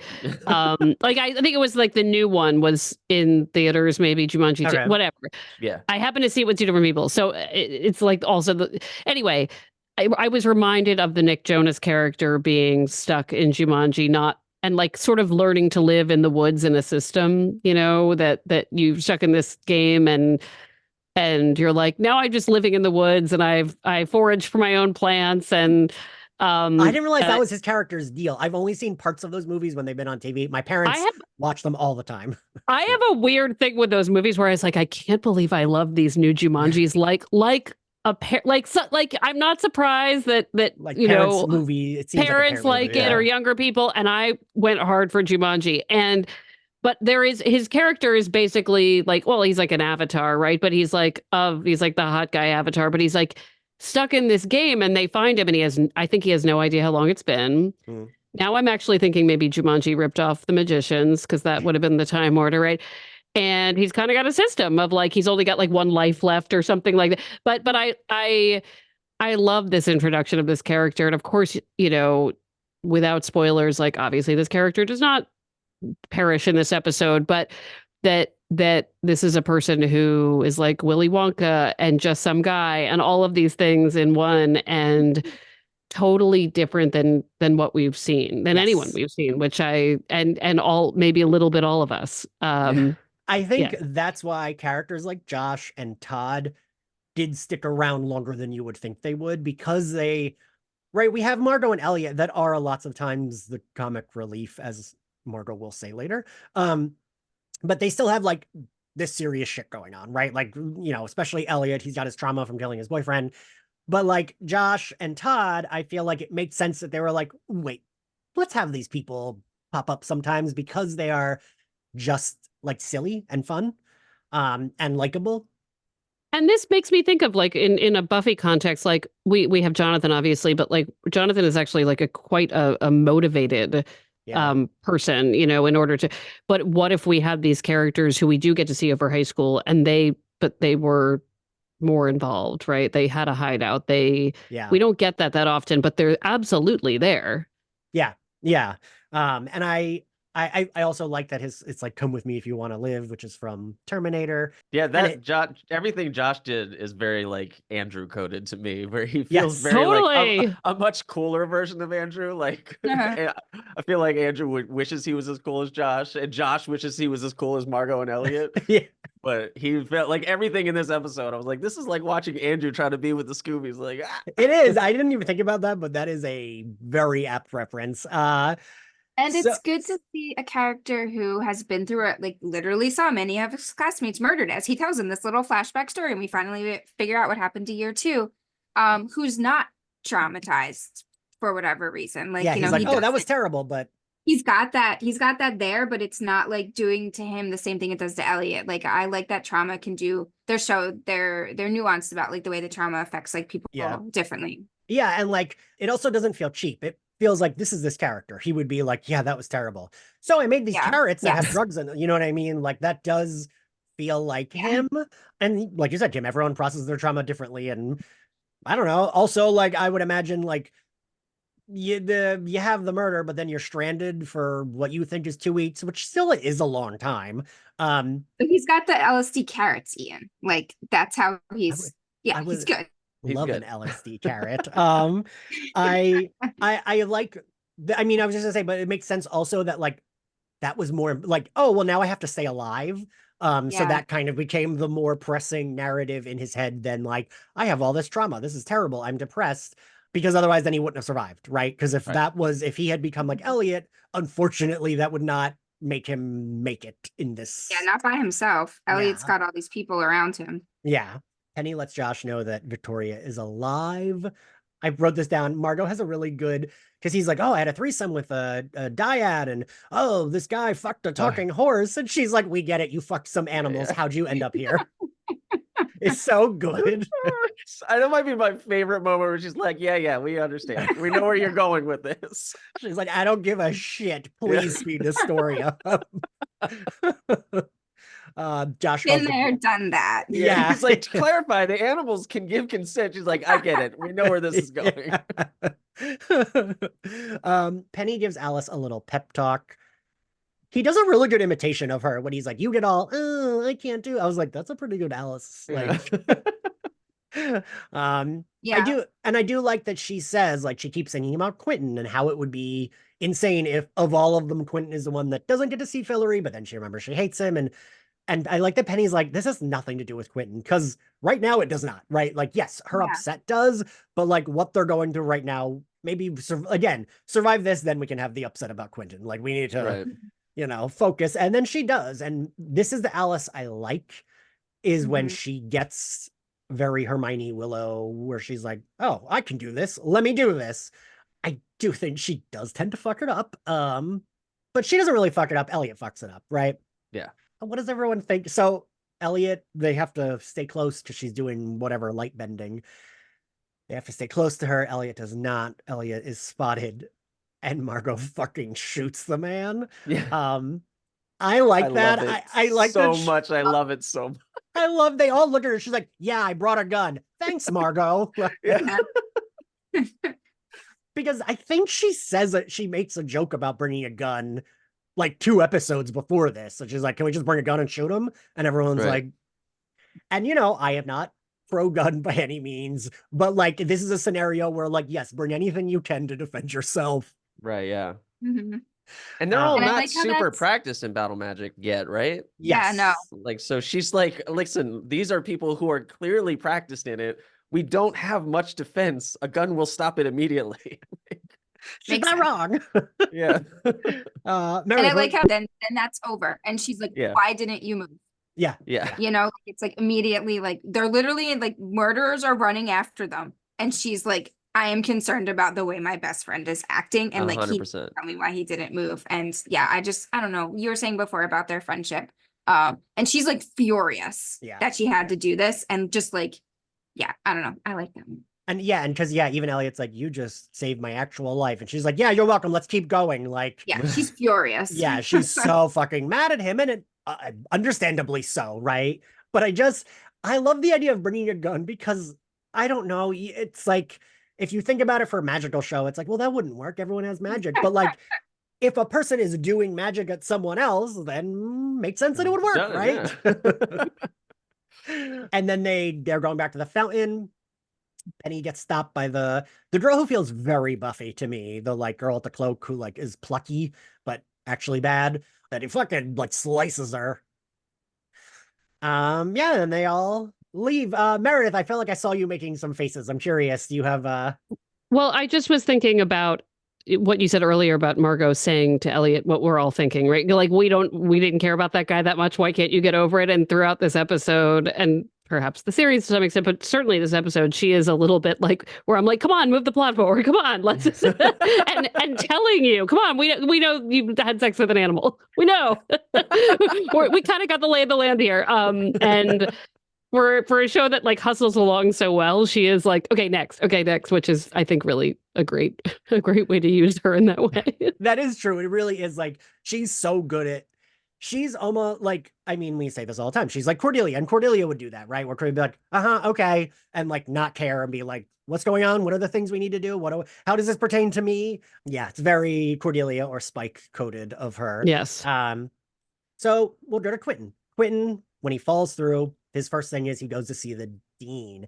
Like I think it was like the new one was in theaters, maybe Jumanji, Okay. whatever. Yeah. I happen to see it with 2 different people. So it's like also anyway, I was reminded of the Nick Jonas character being stuck in Jumanji, and like sort of learning to live in the woods in a system, you know, that you've stuck in this game and you're like, now I'm just living in the woods and I forage for my own plants and I didn't realize that was his character's deal. I've only seen parts of those movies when they've been on TV. My parents watch them all the time. I have a weird thing with those movies where I was like, I can't believe I love these new Jumanjis. like I'm not surprised that like you know movie. It seems parents like it or younger people. And I went hard for Jumanji. But his character is basically like, well, he's like an avatar, right? But he's like the hot guy avatar, but he's like stuck in this game and they find him and I think he has no idea how long it's been. Now I'm actually thinking maybe Jumanji ripped off The Magicians because that would have been the time order, right? And he's kind of got a system of like, he's only got like 1 life left or something like that. But I love this introduction of this character. And of course, you know, without spoilers, like obviously this character does not perish in this episode, but that this is a person who is like Willy Wonka and just some guy and all of these things in one, and totally different than what we've seen, than anyone we've seen, which and all, maybe a little bit all of us. I think that's why characters like Josh and Todd did stick around longer than you would think they would, because we have Margot and Elliot that are lots of times the comic relief, as Margot will say later. But they still have like this serious shit going on, right? Like, especially Elliot, he's got his trauma from killing his boyfriend. But like Josh and Todd, I feel like it makes sense that they were like, wait, let's have these people pop up sometimes, because they are just like silly and fun, and likable. And this makes me think of like in a Buffy context, like we have Jonathan obviously, but like Jonathan is actually like quite a motivated person, in order to, but what if we had these characters who we do get to see over high school, and they were more involved, right? They had a hideout. We don't get that often, but they're absolutely there. Yeah. And I also like that it's like, come with me if you want to live, which is from Terminator. Yeah, everything Josh did is very like Andrew coded to me, where he feels very like a much cooler version of Andrew. Like I feel like Andrew wishes he was as cool as Josh, and Josh wishes he was as cool as Margot and Elliot. Yeah. But he felt like everything in this episode, I was like, this is like watching Andrew try to be with the Scoobies. Like, It is. I didn't even think about that, but that is a very apt reference. And it's good to see a character who has been through it, like literally saw many of his classmates murdered, as he tells him this little flashback story, and we finally figure out what happened to year 2, who's not traumatized for whatever reason. Like, he's like, that was terrible, but he's got that there, but it's not like doing to him the same thing it does to Elliot. Like, I like that trauma can do, they're nuanced about like the way the trauma affects like people differently. Yeah, and like it also doesn't feel cheap. It feels like this is this character. He would be like, yeah, that was terrible. So I made these carrots that have drugs in them. You know what I mean? Like that does feel like him. And like you said, Jim, everyone processes their trauma differently. And I don't know. Also, like I would imagine like you have the murder, but then you're stranded for what you think is 2 weeks, which still is a long time. But he's got the LSD carrots, Ian. Like that's how he's he's good. Love an LSD carrot. I like, I mean, I was just gonna say, but it makes sense also that like, that was more like, oh, well, now I have to stay alive. So that kind of became the more pressing narrative in his head than like, I have all this trauma. This is terrible. I'm depressed. Because otherwise then he wouldn't have survived, right? Because if he had become like Elliot, unfortunately, that would not make him make it in this. Yeah, not by himself. Elliot's got all these people around him. Yeah. Penny lets Josh know that Victoria is alive. I wrote this down. Margot has a really good, because he's like, oh, I had a threesome with a dyad, and oh, this guy fucked a talking horse. And she's like, we get it. You fucked some animals. How'd you end up here? It's so good. That might be my favorite moment where she's like, yeah, we understand. We know where you're going with this. She's like, I don't give a shit. Please speed the story up. Josh been there, done that. Yeah. He's like, to clarify, the animals can give consent. She's like, I get it. We know where this is going. Penny gives Alice a little pep talk. He does a really good imitation of her when he's like, you get all, oh, I can't do. I was like, that's a pretty good Alice. Like, I do like that she says, like, she keeps thinking about Quentin and how it would be insane if of all of them, Quentin is the one that doesn't get to see Fillory, but then she remembers she hates him. And I like that Penny's like, this has nothing to do with Quentin, because right now it does not, right? Like, yes, her upset does, but like what they're going through right now, maybe survive this, then we can have the upset about Quentin. Like we need to, focus. And then she does. And this is the Alice I like, is when she gets very Hermione Willow, where she's like, oh, I can do this. Let me do this. I do think she does tend to fuck it up. But she doesn't really fuck it up. Elliot fucks it up, right? Yeah. What does everyone think? So Elliot, they have to stay close because she's doing whatever light bending. They have to stay close to her. Elliot does not. Elliot is spotted, and Margot fucking shoots the man. Yeah. I like that. I like so that much. I love it so much. I love they all look at her. She's like, yeah, I brought a gun. Thanks, Margot. because I think she says that she makes a joke about bringing a gun like 2 episodes before this. So she's like, can we just bring a gun and shoot him? And everyone's like, and I am not pro-gun by any means, but like, this is a scenario where like, yes, bring anything you can to defend yourself. Right, yeah. Mm-hmm. And they're all And I not like how super that's- practiced in battle magic yet, right? Yeah, Yes. no. Like, so she's like, listen, these are people who are clearly practiced in it. We don't have much defense. A gun will stop it immediately. She's Makes not wrong. Yeah. And I like how then that's over. And she's like, Yeah. why didn't you move? Yeah. Yeah. It's like immediately, like they're literally like murderers are running after them. And she's like, I am concerned about the way my best friend is acting. And like, he 100%. tell me why he didn't move. And yeah, I don't know. You were saying before about their friendship. And she's like furious that she had to do this. And just like, yeah, I don't know. I like them. And because even Elliot's like, you just saved my actual life. And she's like, yeah, you're welcome. Let's keep going. Like, yeah, she's furious. Yeah, she's so fucking mad at him. And it understandably so, right? But I love the idea of bringing a gun because I don't know. It's like, if you think about it for a magical show, it's like, well, that wouldn't work. Everyone has magic. But like, if a person is doing magic at someone else, then makes sense that it would work, right? Yeah. And then they're going back to the fountain. Penny gets stopped by the girl who feels very Buffy to me, the like girl at the cloak who like is plucky but actually bad, that he fucking like slices her. And they all leave. Meredith, I feel like I saw you making some faces. I'm curious, do you have Well, I just was thinking about what you said earlier about Margot saying to Elliot what we're all thinking, right? Like, we didn't care about that guy that much. Why can't you get over it? And throughout this episode, and perhaps the series to some extent, but certainly this episode, she is a little bit like, where I'm like, come on, move the plot forward. Come on, let's and telling you, come on, we know you had sex with an animal. We know. We kind of got the lay of the land here. And for a show that like hustles along so well, she is like, okay, next, which is, I think, really a great way to use her in that way. That is true. It really is like, she's so good at, she's almost like, I mean, we say this all the time. She's like Cordelia, and Cordelia would do that, right? Where Cordelia would be like, okay. And like not care and be like, what's going on? What are the things we need to do? How does this pertain to me? Yeah, it's very Cordelia or Spike coded of her. Yes. So we'll go to Quentin. Quentin, when he falls through, his first thing is he goes to see the dean.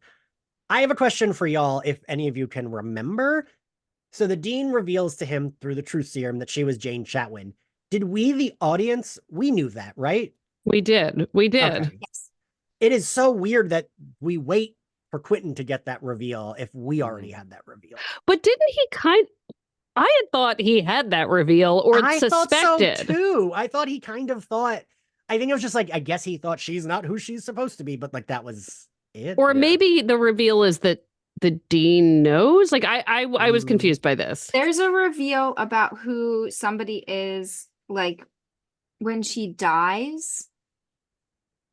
I have a question for y'all, if any of you can remember. So the dean reveals to him through the truth serum that she was Jane Chatwin. Did we, the audience, we knew that, right? We did. Okay. Yes. It is so weird that we wait for Quentin to get that reveal if we already had that reveal. But didn't he I had thought he had that reveal or I suspected. thought so too. I thought he kind of thought, I think it was just like, I guess he thought she's not who she's supposed to be, but like that was it. Or maybe the reveal is that the dean knows. Like I was confused by this. There's a reveal about who somebody is, like when she dies,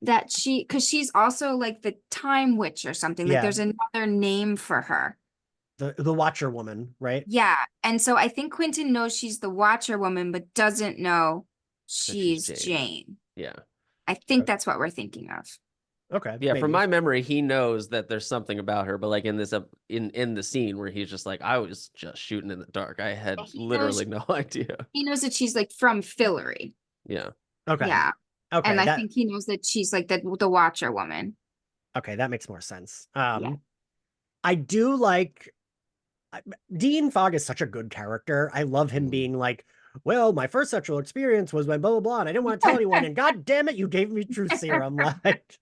that because she's also like the time witch or something. Like there's another name for her. The Watcher woman, right? Yeah. And so I think Quentin knows she's the Watcher woman, but doesn't know she's Jane. Yeah. I think that's what we're thinking of. Okay. Yeah, maybe. from my memory, he knows that there's something about her, but like in this in the scene where he's just like, I was just shooting in the dark. I had literally no idea. He knows that she's like from Fillory. Yeah. Okay. Yeah. Okay. And I think he knows that she's like the Watcher woman. Okay, that makes more sense. I do like Dean Fogg is such a good character. I love him being like, well, my first sexual experience was when blah blah blah, and I didn't want to tell anyone, and god damn it, you gave me truth serum. Like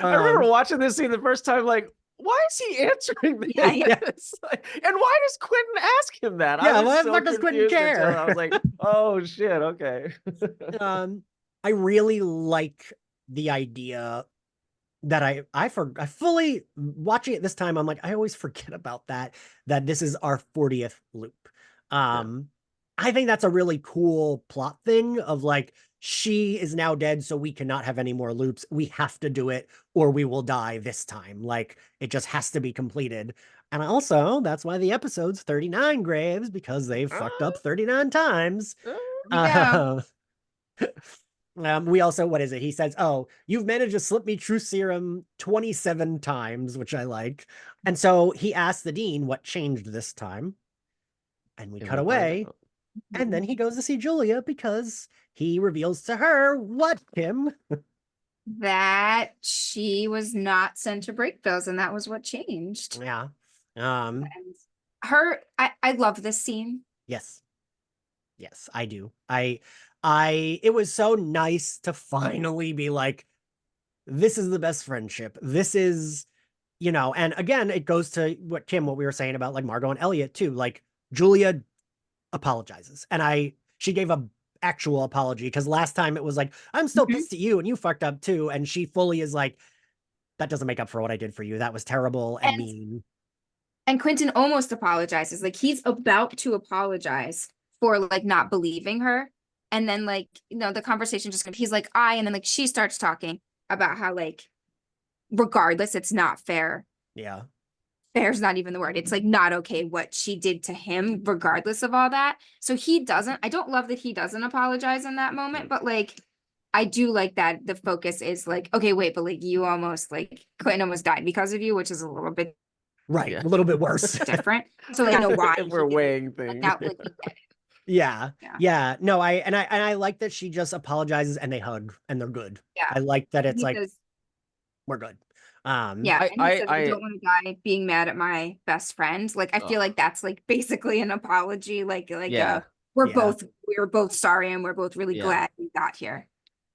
I remember watching this scene the first time, like, why is he answering this? Yeah. Like, and why does Quentin ask him that? Yeah, why the fuck does Quentin care? I was like, oh shit, okay. I really like the idea that I fully watching it this time. I'm like, I always forget about that this is our 40th loop. I think that's a really cool plot thing of like, she is now dead, so we cannot have any more loops. We have to do it or we will die this time. Like, it just has to be completed. And also, that's why the episode's 39 graves, because they've fucked up 39 times. Yeah. We also, what is it? He says, oh, you've managed to slip me truth serum 27 times, which I like. And so he asked the dean what changed this time. And we And cut we find away, out. and then he goes to see Julia because he reveals to her what, Kim? That she was not sent to Breakbills, and that was what changed. Yeah. And I love this scene. Yes. Yes, I do. It was so nice to finally be like, this is the best friendship. This is, and again, it goes to what we were saying about like Margot and Elliot too. Like Julia apologizes, and she gave a actual apology, because last time it was like, I'm still pissed at you and you fucked up too. And she fully is like, that doesn't make up for what I did for you. That was terrible and mean. And Quentin almost apologizes. Like he's about to apologize for like not believing her. And then like, the conversation he's like, and then like she starts talking about how like, regardless, it's not fair. Yeah. Fair's not even the word. It's like not okay what she did to him, regardless of all that. So I don't love that he doesn't apologize in that moment, but like, I do like that the focus is like, okay, wait, but like you almost like Quentin almost died because of you, which is a little bit right. Yeah. A little bit worse. Different. So like, I know why. If we're weighing things. Yeah. No, I like that she just apologizes and they hug and they're good. Yeah. I like that it's we're good. Yeah, I don't want to die being mad at my best friend. Like I feel like that's like basically an apology. We were both sorry and we're both really glad we got here.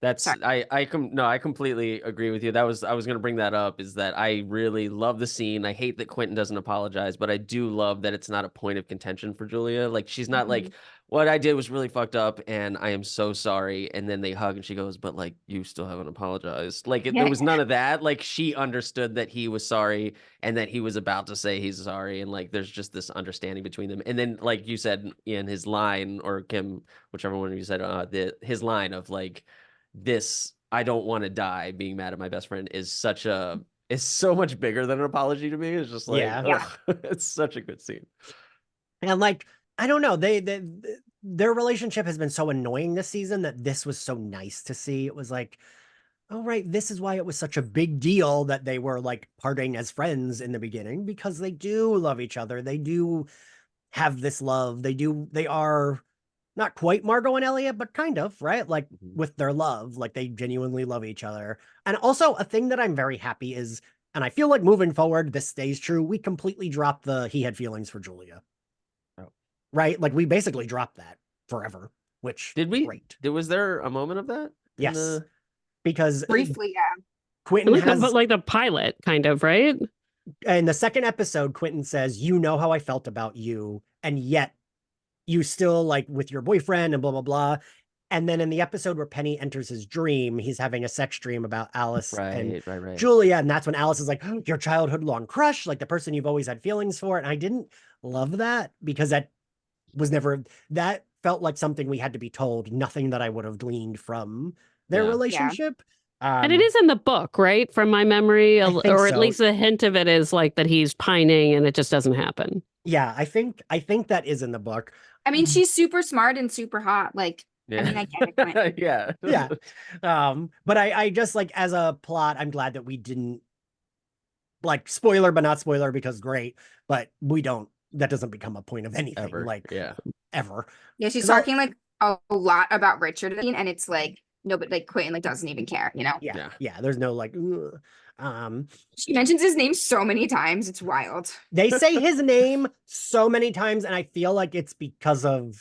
That's I completely agree with you. I was going to bring that up, is that I really love the scene. I hate that Quentin doesn't apologize, but I do love that it's not a point of contention for Julia. Like she's not like, what I did was really fucked up and I am so sorry. And then they hug and she goes, but like, you still haven't apologized. Like there was none of that. Like she understood that he was sorry and that he was about to say he's sorry. And like, there's just this understanding between them. And then like you said in his line, or Kim, whichever one of you said, his line of like, this, I don't want to die being mad at my best friend, is so much bigger than an apology to me. It's just like, it's such a good scene. And like, I don't know, their relationship has been so annoying this season that this was so nice to see. It was like, oh, right, this is why it was such a big deal that they were like parting as friends in the beginning, because they do love each other. They do have this love. They are not quite Margot and Elliot, but kind of, right? Like with their love, like they genuinely love each other. And also a thing that I'm very happy is, and I feel like moving forward, this stays true. We completely dropped he had feelings for Julia. Oh. Right? Like we basically dropped that forever, which did we? Great. Was there a moment of that? Yes. Because briefly, Quentin has like the pilot kind of, right? In the second episode, Quentin says, you know how I felt about you, and yet you still like with your boyfriend and blah, blah, blah. And then in the episode where Penny enters his dream, he's having a sex dream about Alice and Julia. And that's when Alice is like, oh, your childhood long crush, like the person you've always had feelings for. And I didn't love that, because that felt like something we had to be told, nothing that I would have gleaned from their relationship. And it is in the book, right? From my memory, or at so. least the hint of it is like that he's pining and it just doesn't happen. Yeah, I think that is in the book. I mean, she's super smart and super hot. Like, I mean, I get it. Yeah. But I just like, as a plot, I'm glad that we didn't like spoiler, but not spoiler, because great, but that doesn't become a point of anything. Ever. Yeah, she's talking like a lot about Richard, and it's like, no, but like Quentin like doesn't even care, Yeah. There's no like, she mentions his name so many times, it's wild. They say his name so many times, and I feel like it's because of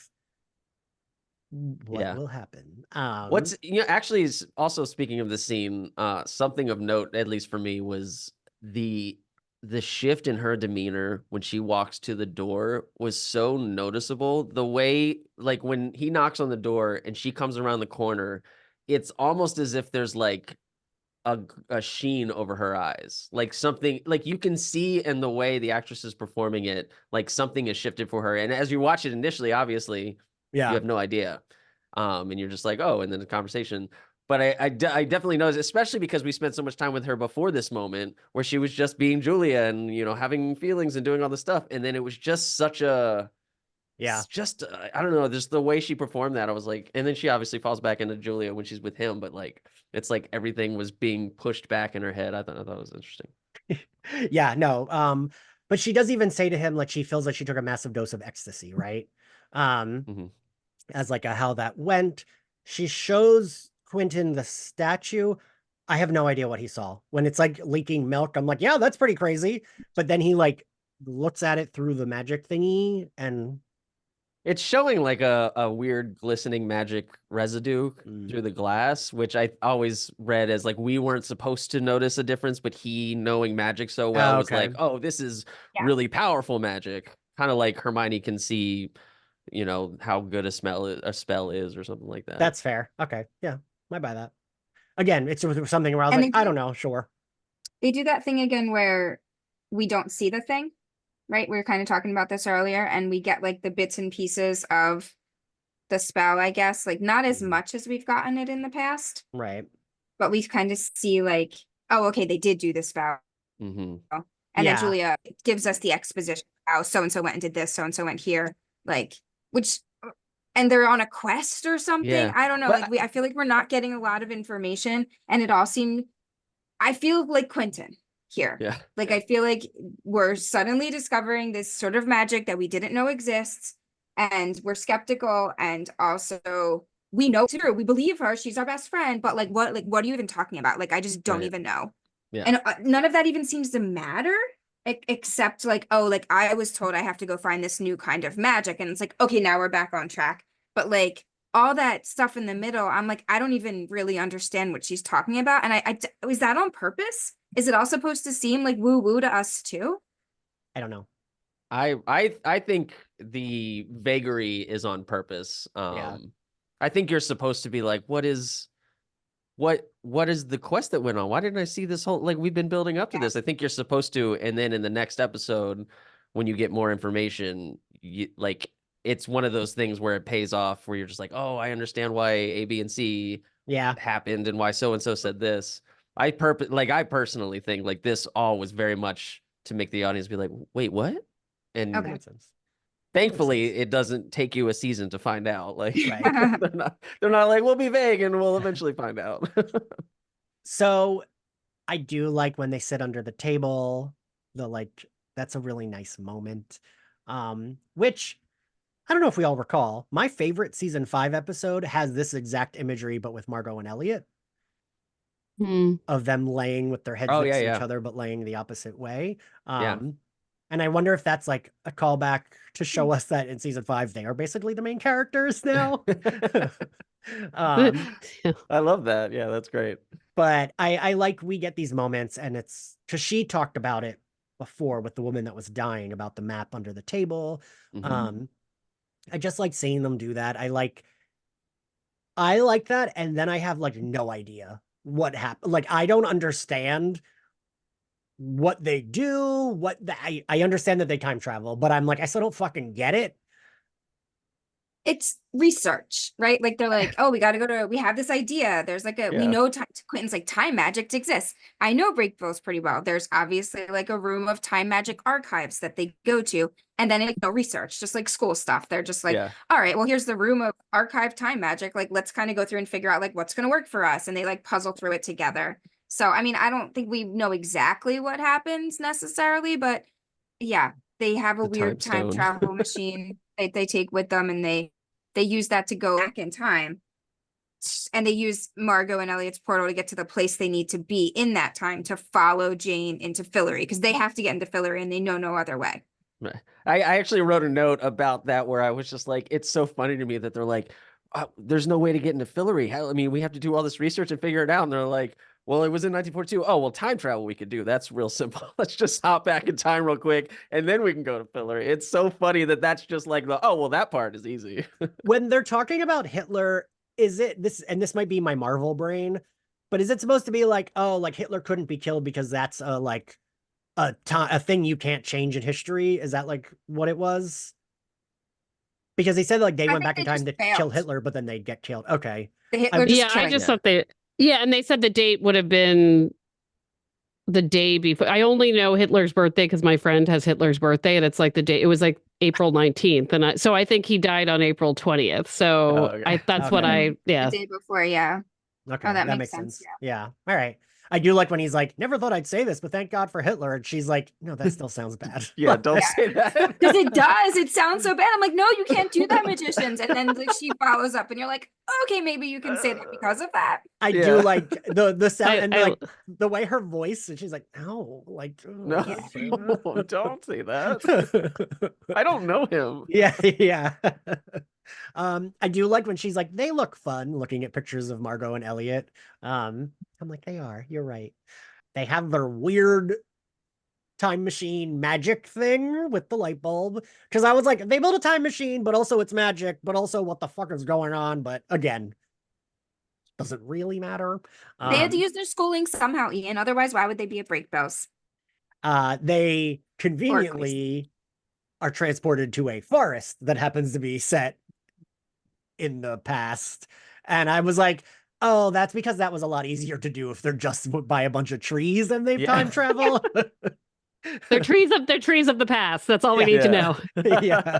what will happen. What's actually is also, speaking of the scene, something of note, at least for me, was the shift in her demeanor when she walks to the door was so noticeable. The way, like when he knocks on the door and she comes around the corner, it's almost as if there's like a sheen over her eyes, like something, like you can see in the way the actress is performing it, like something has shifted for her. And as you watch it initially, obviously, you have no idea. And you're just like, oh, and then the conversation. But I definitely noticed, especially because we spent so much time with her before this moment where she was just being Julia and, having feelings and doing all this stuff. And then it was just such a, just, I don't know, just the way she performed that. I was like, and then she obviously falls back into Julia when she's with him, but like, it's like everything was being pushed back in her head. I thought it was interesting. but she does even say to him, like, she feels like she took a massive dose of ecstasy, right? As like a how that went. She shows Quentin the statue. I have no idea what he saw. When it's like leaking milk, I'm like, yeah, that's pretty crazy. But then he like looks at it through the magic thingy, and it's showing like a weird glistening magic residue through the glass, which I always read as like we weren't supposed to notice a difference, but he, knowing magic so well, was like, oh, this is really powerful magic. Kind of like Hermione can see, you know, how good a spell is or something like that. That's fair. Okay. Yeah, I buy that. Again, it's something where I was like, I don't know, sure. They do that thing again where we don't see the thing, right? We were kind of talking about this earlier, and we get like the bits and pieces of the spell, I guess. Like not as much as we've gotten it in the past. Right. But we kind of see like, oh, okay, they did do the spell. And then Julia gives us the exposition. How so-and-so went and did this, so-and-so went here. Like, which... And they're on a quest or something. Yeah. I don't know. But like I feel like we're not getting a lot of information, and it all seemed. I feel like Quentin here. Yeah. Like I feel like we're suddenly discovering this sort of magic that we didn't know exists, and we're skeptical, and also we know it's true. We believe her. She's our best friend. But what are you even talking about? Like I just don't even know. Yeah. And none of that even seems to matter. Except like, oh, like I was told I have to go find this new kind of magic, and it's like, okay, now we're back on track. But like all that stuff in the middle, I'm like, I don't even really understand what she's talking about. And I is that on purpose? Is it all supposed to seem like woo woo to us too? I don't know. I think the vagary is on purpose. I think you're supposed to be like, what is the quest that went on? Why didn't I see this whole, like, we've been building up to this. I think you're supposed to, and then in the next episode, when you get more information, it's one of those things where it pays off, where you're just like, oh, I understand why A, B, and C happened, and why so-and-so said this. I personally think like this all was very much to make the audience be like, wait, what? And Makes sense. thankfully, it doesn't take you a season to find out. Like they're not like, we'll be vague and we'll eventually find out. So I do like when they sit under the table, that's a really nice moment. Which I don't know if we all recall, my favorite season 5 episode has this exact imagery, but with Margot and Elliot. Of them laying with their heads next to each other, but laying the opposite way. And I wonder if that's like a callback to show us that in season 5, they are basically the main characters now. I love that. Yeah, that's great. But I like we get these moments, and it's because she talked about it before with the woman that was dying about the map under the table. I just like seeing them do that. I like that. And then I have like no idea what happened. Like, I don't understand what they do, I understand that they time travel, but I'm like, I still don't fucking get it. It's research, right? Like they're like, oh, we have this idea. There's like we know Quentin's like time magic exists. I know Breakville's pretty well. There's obviously like a room of time magic archives that they go to. And then it's research, just like school stuff. They're just like, all right, well, here's the room of archive time magic. Like, let's kind of go through and figure out like what's going to work for us. And they like puzzle through it together. So, I mean, I don't think we know exactly what happens necessarily, but yeah, they have a weird time travel machine they take with them, and they use that to go back in time. And they use Margot and Elliot's portal to get to the place they need to be in that time to follow Jane into Fillory, because they have to get into Fillory and they know no other way. I actually wrote a note about that where I was just like, it's so funny to me that they're like, there's no way to get into Fillory. I mean, we have to do all this research and figure it out. And they're like, well, it was in 1942. Oh, well, time travel we could do. That's real simple. Let's just hop back in time real quick, and then we can go to Fillory. It's so funny that that's just like that part is easy. When they're talking about Hitler, is it this, and this might be my Marvel brain, but is it supposed to be like, oh, like Hitler couldn't be killed because that's a thing you can't change in history? Is that like what it was? Because they said like they went back in time to kill Hitler, but then they'd get killed. Okay. I just thought and they said the date would have been the day before. I only know Hitler's birthday because my friend has Hitler's birthday, and it's like the day. It was like April 19th, and so I think he died on April 20th. So that's what the day before. Yeah. Okay, that makes sense. Yeah. All right. I do like when he's like, never thought I'd say this, but thank God for Hitler. And she's like, no, that still sounds bad. Yeah, don't say that. Because it does. It sounds so bad. I'm like, no, you can't do that, magicians. And then like, she follows up and you're like, okay, maybe you can say that because of that. I Yeah. do like the sound and I- like the way her voice, and she's like, no, like, No, don't say that. don't say that. I don't know him. Yeah, yeah. I do like when she's like, they look fun, looking at pictures of Margot and Elliot. I'm like, they are. You're right. They have their weird time machine magic thing with the light bulb. Because I was like, they built a time machine, but also it's magic, but also what the fuck is going on? But again, doesn't really matter. They had to use their schooling somehow, Ian. Otherwise, why would they be at break bells? They conveniently are transported to a forest that happens to be set in the past. And I was like, oh, that's because that was a lot easier to do if they're just by a bunch of trees and they've time travel. They're trees of the past. That's all we need to know. Yeah.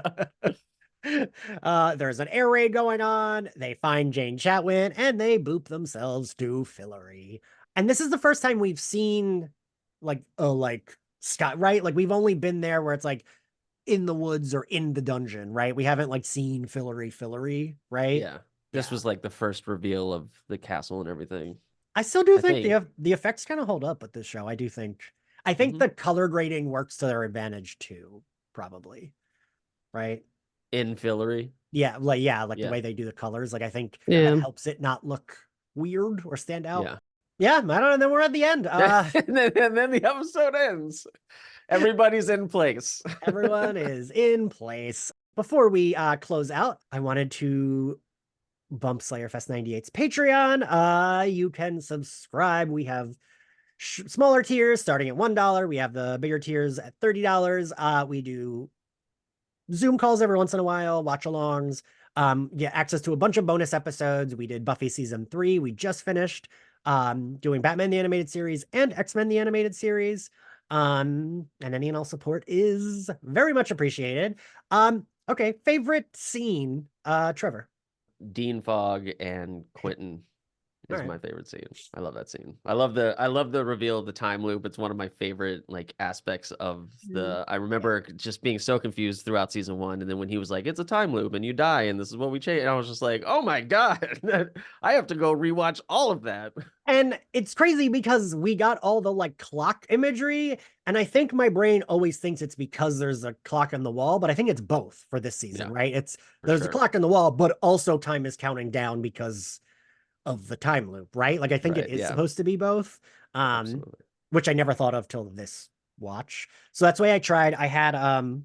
There's an air raid going on. They find Jane Chatwin and they boop themselves to Fillory. And this is the first time we've seen like Scott, right? Like we've only been there where it's like in the woods or in the dungeon, right? We haven't like seen Fillory, right? Yeah. This was like the first reveal of the castle and everything. I still do think the effects kind of hold up with this show. I do think. I think the color grading works to their advantage too, probably. Right? In Fillory? Yeah, like the way they do the colors. Like I think that helps it not look weird or stand out. Yeah. Yeah, I don't know. And then we're at the end. And then the episode ends. Everybody's in place. Everyone is in place. Before we close out, I wanted to bump Slayerfest 98's Patreon. You can subscribe. We have smaller tiers starting at $1. We have the bigger tiers at $30. We do Zoom calls every once in a while, watch alongs, get access to a bunch of bonus episodes. We did Buffy season 3. We just finished doing Batman the Animated Series and X-Men the Animated Series. And any and all support is very much appreciated. Okay, favorite scene, Trevor. Dean Fogg and Quentin is my favorite scene. I love that scene. I love the reveal of the time loop. It's one of my favorite like aspects of the I remember just being so confused throughout season 1, and then when he was like, it's a time loop and you die and this is what we change, and I was just like, oh my god, I have to go rewatch all of that. And it's crazy because we got all the like clock imagery, and I think my brain always thinks it's because there's a clock on the wall, but I think it's both for this season, right? There's a clock on the wall, but also time is counting down because of the time loop, right? Like I think it is supposed to be both, which I never thought of till this watch. So that's why I tried. I had oh,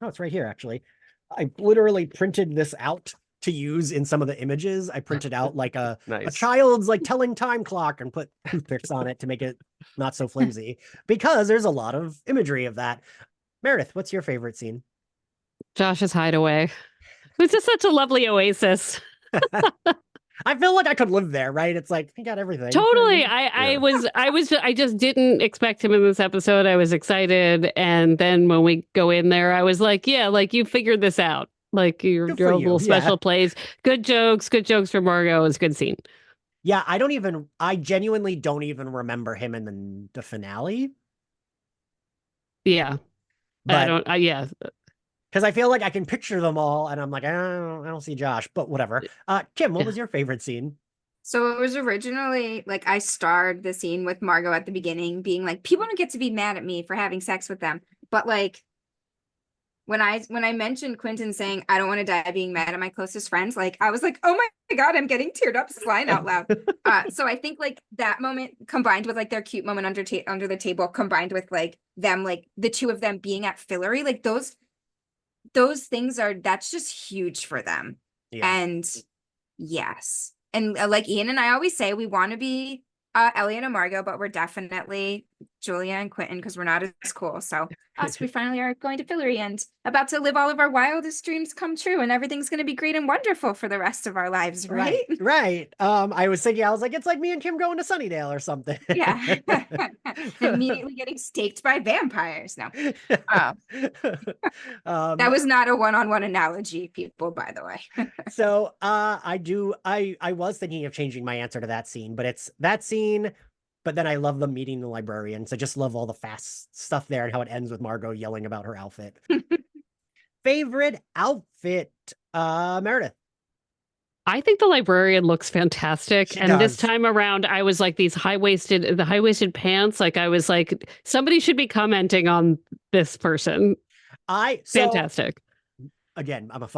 it's right here actually. I literally printed this out to use in some of the images. I printed out like a child's like telling time clock and put toothpicks on it to make it not so flimsy, because there's a lot of imagery of that. Meredith, what's your favorite scene? Josh's hideaway. It's just such a lovely oasis. I feel like I could live there, right? It's like he got everything. Totally. I just didn't expect him in this episode. I was excited, and then when we go in there, I was like, yeah, like you figured this out. Like your little special plays, good jokes for Margot. It's a good scene. Yeah, I genuinely don't even remember him in the finale. Yeah, but because I feel like I can picture them all, and I'm like, I don't see Josh, but whatever. Kim, what was your favorite scene? So it was originally like I starred the scene with Margot at the beginning, being like, people don't get to be mad at me for having sex with them, but like when I mentioned Quentin saying I don't want to die being mad at my closest friends, like I was like, oh my god, I'm getting teared up just lying out loud. So I think like that moment combined with like their cute moment under the table, combined with like them, like the two of them being at Fillory, like those things that's just huge for them. And yes, and like Ian and I always say, we want to be Elliot and Margot, but we're definitely Julia and Quentin because we're not as cool. So we finally are going to Fillory and about to live all of our wildest dreams come true, and everything's going to be great and wonderful for the rest of our lives, right? Right. I was thinking, I was like, it's like me and Kim going to Sunnydale or something. Yeah. Immediately getting staked by vampires. No. That was not a one-on-one analogy, people, by the way. So I was thinking of changing my answer to that scene, but it's that scene But then I love them meeting the librarians. I just love all the fast stuff there and how it ends with Margot yelling about her outfit. Favorite outfit, Meredith. I think the librarian looks fantastic. She And this does. time around, I was like the high-waisted pants. Like I was like, somebody should be commenting on this person. Fantastic. Again, I'm a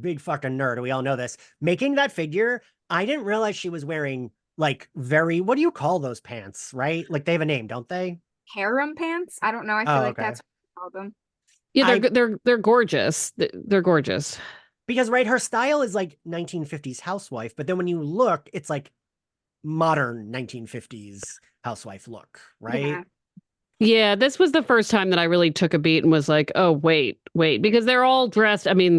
big fucking nerd. We all know this. Making that figure, I didn't realize she was wearing like what do you call those pants, right? Like they have a name, don't they? Harem pants? I don't know. I feel like that's what we call them. Yeah, they're gorgeous. They're gorgeous. Because right, her style is like 1950s housewife, but then when you look, it's like modern 1950s housewife look, right? Yeah, this was the first time that I really took a beat and was like, oh, wait, because they're all dressed. I mean,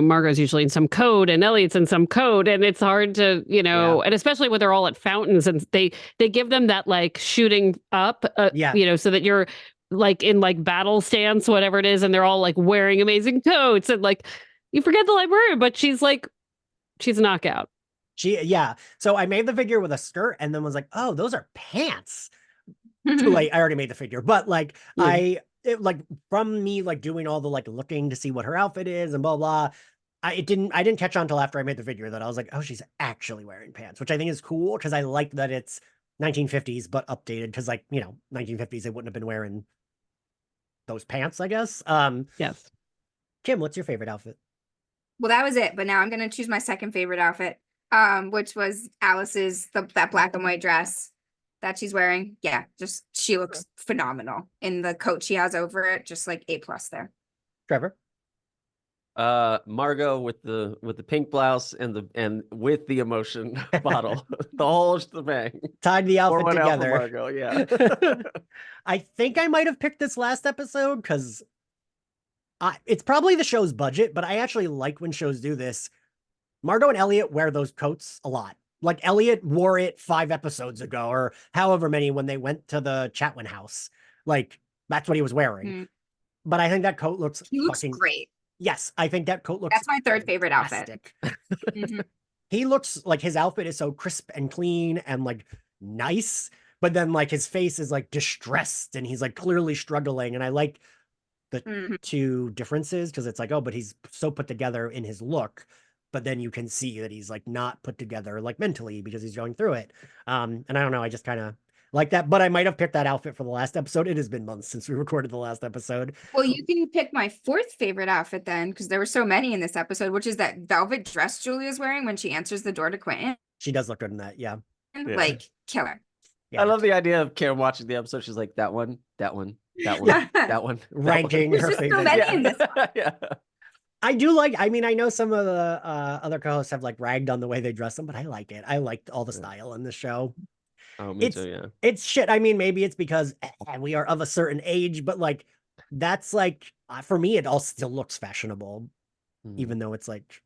Margot's usually in some coat and Elliot's in some coat, and it's hard to, and especially when they're all at fountains and they give them that like shooting up, so that you're like in like battle stance, whatever it is, and they're all like wearing amazing coats and like you forget the librarian, but she's a knockout. So I made the figure with a skirt and then was like, oh, those are pants. Too late. I already made the figure, but like from me like doing all the like looking to see what her outfit is and blah blah. I didn't catch on until after I made the figure that I was like, oh, she's actually wearing pants, which I think is cool because I like that it's 1950s but updated because 1950s they wouldn't have been wearing those pants, I guess. Yes. Kim, what's your favorite outfit? Well, that was it, but now I'm gonna choose my second favorite outfit, which was Alice's that black and white dress that she's wearing. Yeah, just she looks phenomenal in the coat she has over it. Just like A+ there. Trevor. Margot with the pink blouse and with the emotion bottle, the whole shebang. Tied the outfit together. Margot, yeah. I think I might have picked this last episode because it's probably the show's budget, but I actually like when shows do this. Margot and Elliot wear those coats a lot. Like Elliot wore it 5 episodes ago or however many when they went to the Chatwin house. Like that's what he was wearing. But I think that coat looks great. Yes, I think that coat looks That's my third favorite outfit. He looks like his outfit is so crisp and clean and like nice, but then like his face is like distressed and he's like clearly struggling. And I like the two differences because it's like, oh, but he's so put together in his look. But then you can see that he's like not put together like mentally because he's going through it. And I don't know, I just kind of like that, but I might have picked that outfit for the last episode. It has been months since we recorded the last episode. Well, you can pick my fourth favorite outfit then, because there were so many in this episode, which is that velvet dress Julia's wearing when she answers the door to Quentin. She does look good in that, yeah. Like, killer. Yeah. I love the idea of Kim watching the episode. She's like, that one, that one, that one, that one. Ranking her favorite. So many in this one. Yeah. I do like, I mean, I know some of the other co-hosts have like ragged on the way they dress them, but I like it. I liked all the style in the show. Oh, me too, yeah. It's shit. I mean, maybe it's because we are of a certain age, but like, that's like, for me, it all still looks fashionable, even though it's like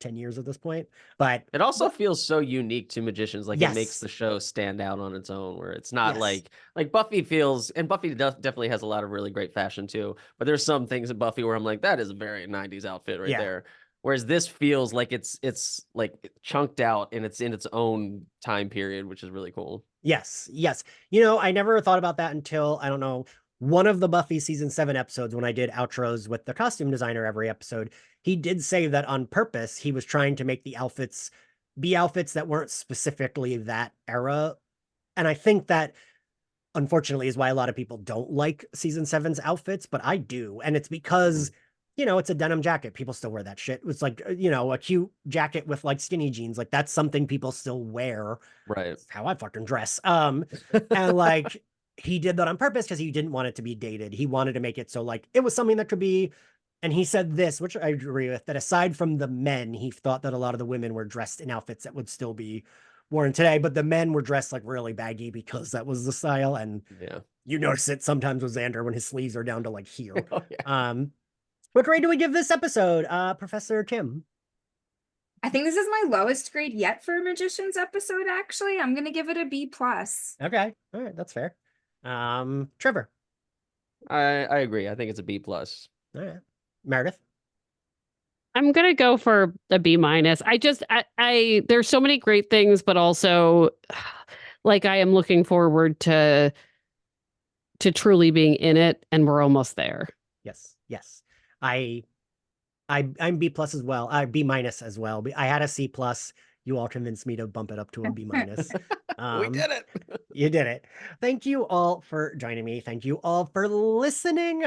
10 years at this point. But it also feels so unique to magicians. Like it makes the show stand out on its own, where it's not like Buffy feels, and Buffy definitely has a lot of really great fashion too. But there's some things in Buffy where I'm like, that is a very 90s outfit right there. Whereas this feels like it's like chunked out and it's in its own time period, which is really cool. Yes. You know, I never thought about that until, I don't know, one of the Buffy season 7 episodes when I did outros with the costume designer every episode. He did say that on purpose, he was trying to make the outfits be outfits that weren't specifically that era. And I think that, unfortunately, is why a lot of people don't like season 7's outfits, but I do. And it's because, you know, it's a denim jacket. People still wear that shit. It's like, you know, a cute jacket with like skinny jeans. Like that's something people still wear. Right. That's how I fucking dress. And like, he did that on purpose because he didn't want it to be dated. He wanted to make it so like, it was something that could be. And he said this, which I agree with, that aside from the men, he thought that a lot of the women were dressed in outfits that would still be worn today, but the men were dressed like really baggy because that was the style. And you notice it sometimes with Xander when his sleeves are down to like here. What grade do we give this episode, Professor Kim? I think this is my lowest grade yet for a Magicians episode, actually. I'm going to give it a B+. Okay. All right. That's fair. Trevor? I agree. I think it's a B+. All right. Meredith? I'm gonna go for a B-. I there's so many great things, but also like I am looking forward to truly being in it, and we're almost there. Yes. I'm B+ as well. B- as well. I had a C+. You all convinced me to bump it up to a B-. We did it. You did it. Thank you all for joining me. Thank you all for listening.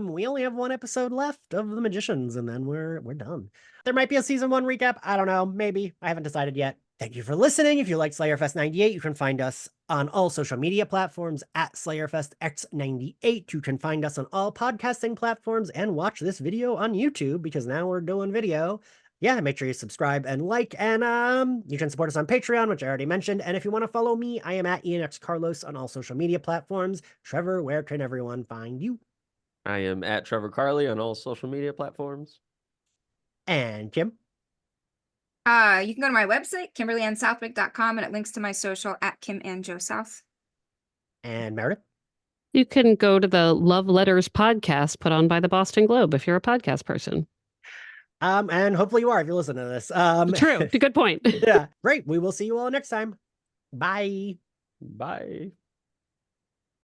We only have one episode left of The Magicians, and then we're done. There might be a season 1 recap. I don't know. Maybe. I haven't decided yet. Thank you for listening. If you like SlayerFest98, you can find us on all social media platforms at SlayerFestX98. You can find us on all podcasting platforms and watch this video on YouTube, because now we're doing video. Yeah, make sure you subscribe and like, and you can support us on Patreon, which I already mentioned. And if you want to follow me, I am at ENXCarlos on all social media platforms. Trevor, where can everyone find you? I am at Trevor Carlee on all social media platforms. And Kim? You can go to my website, KimberlyAndSouthwick.com, and it links to my social at KimAndJoeSouth. And Meredith? You can go to the Love Letters podcast put on by the Boston Globe if you're a podcast person. And hopefully you are if you listen to this. True. Good point. Yeah. Great. We will see you all next time. Bye. Bye.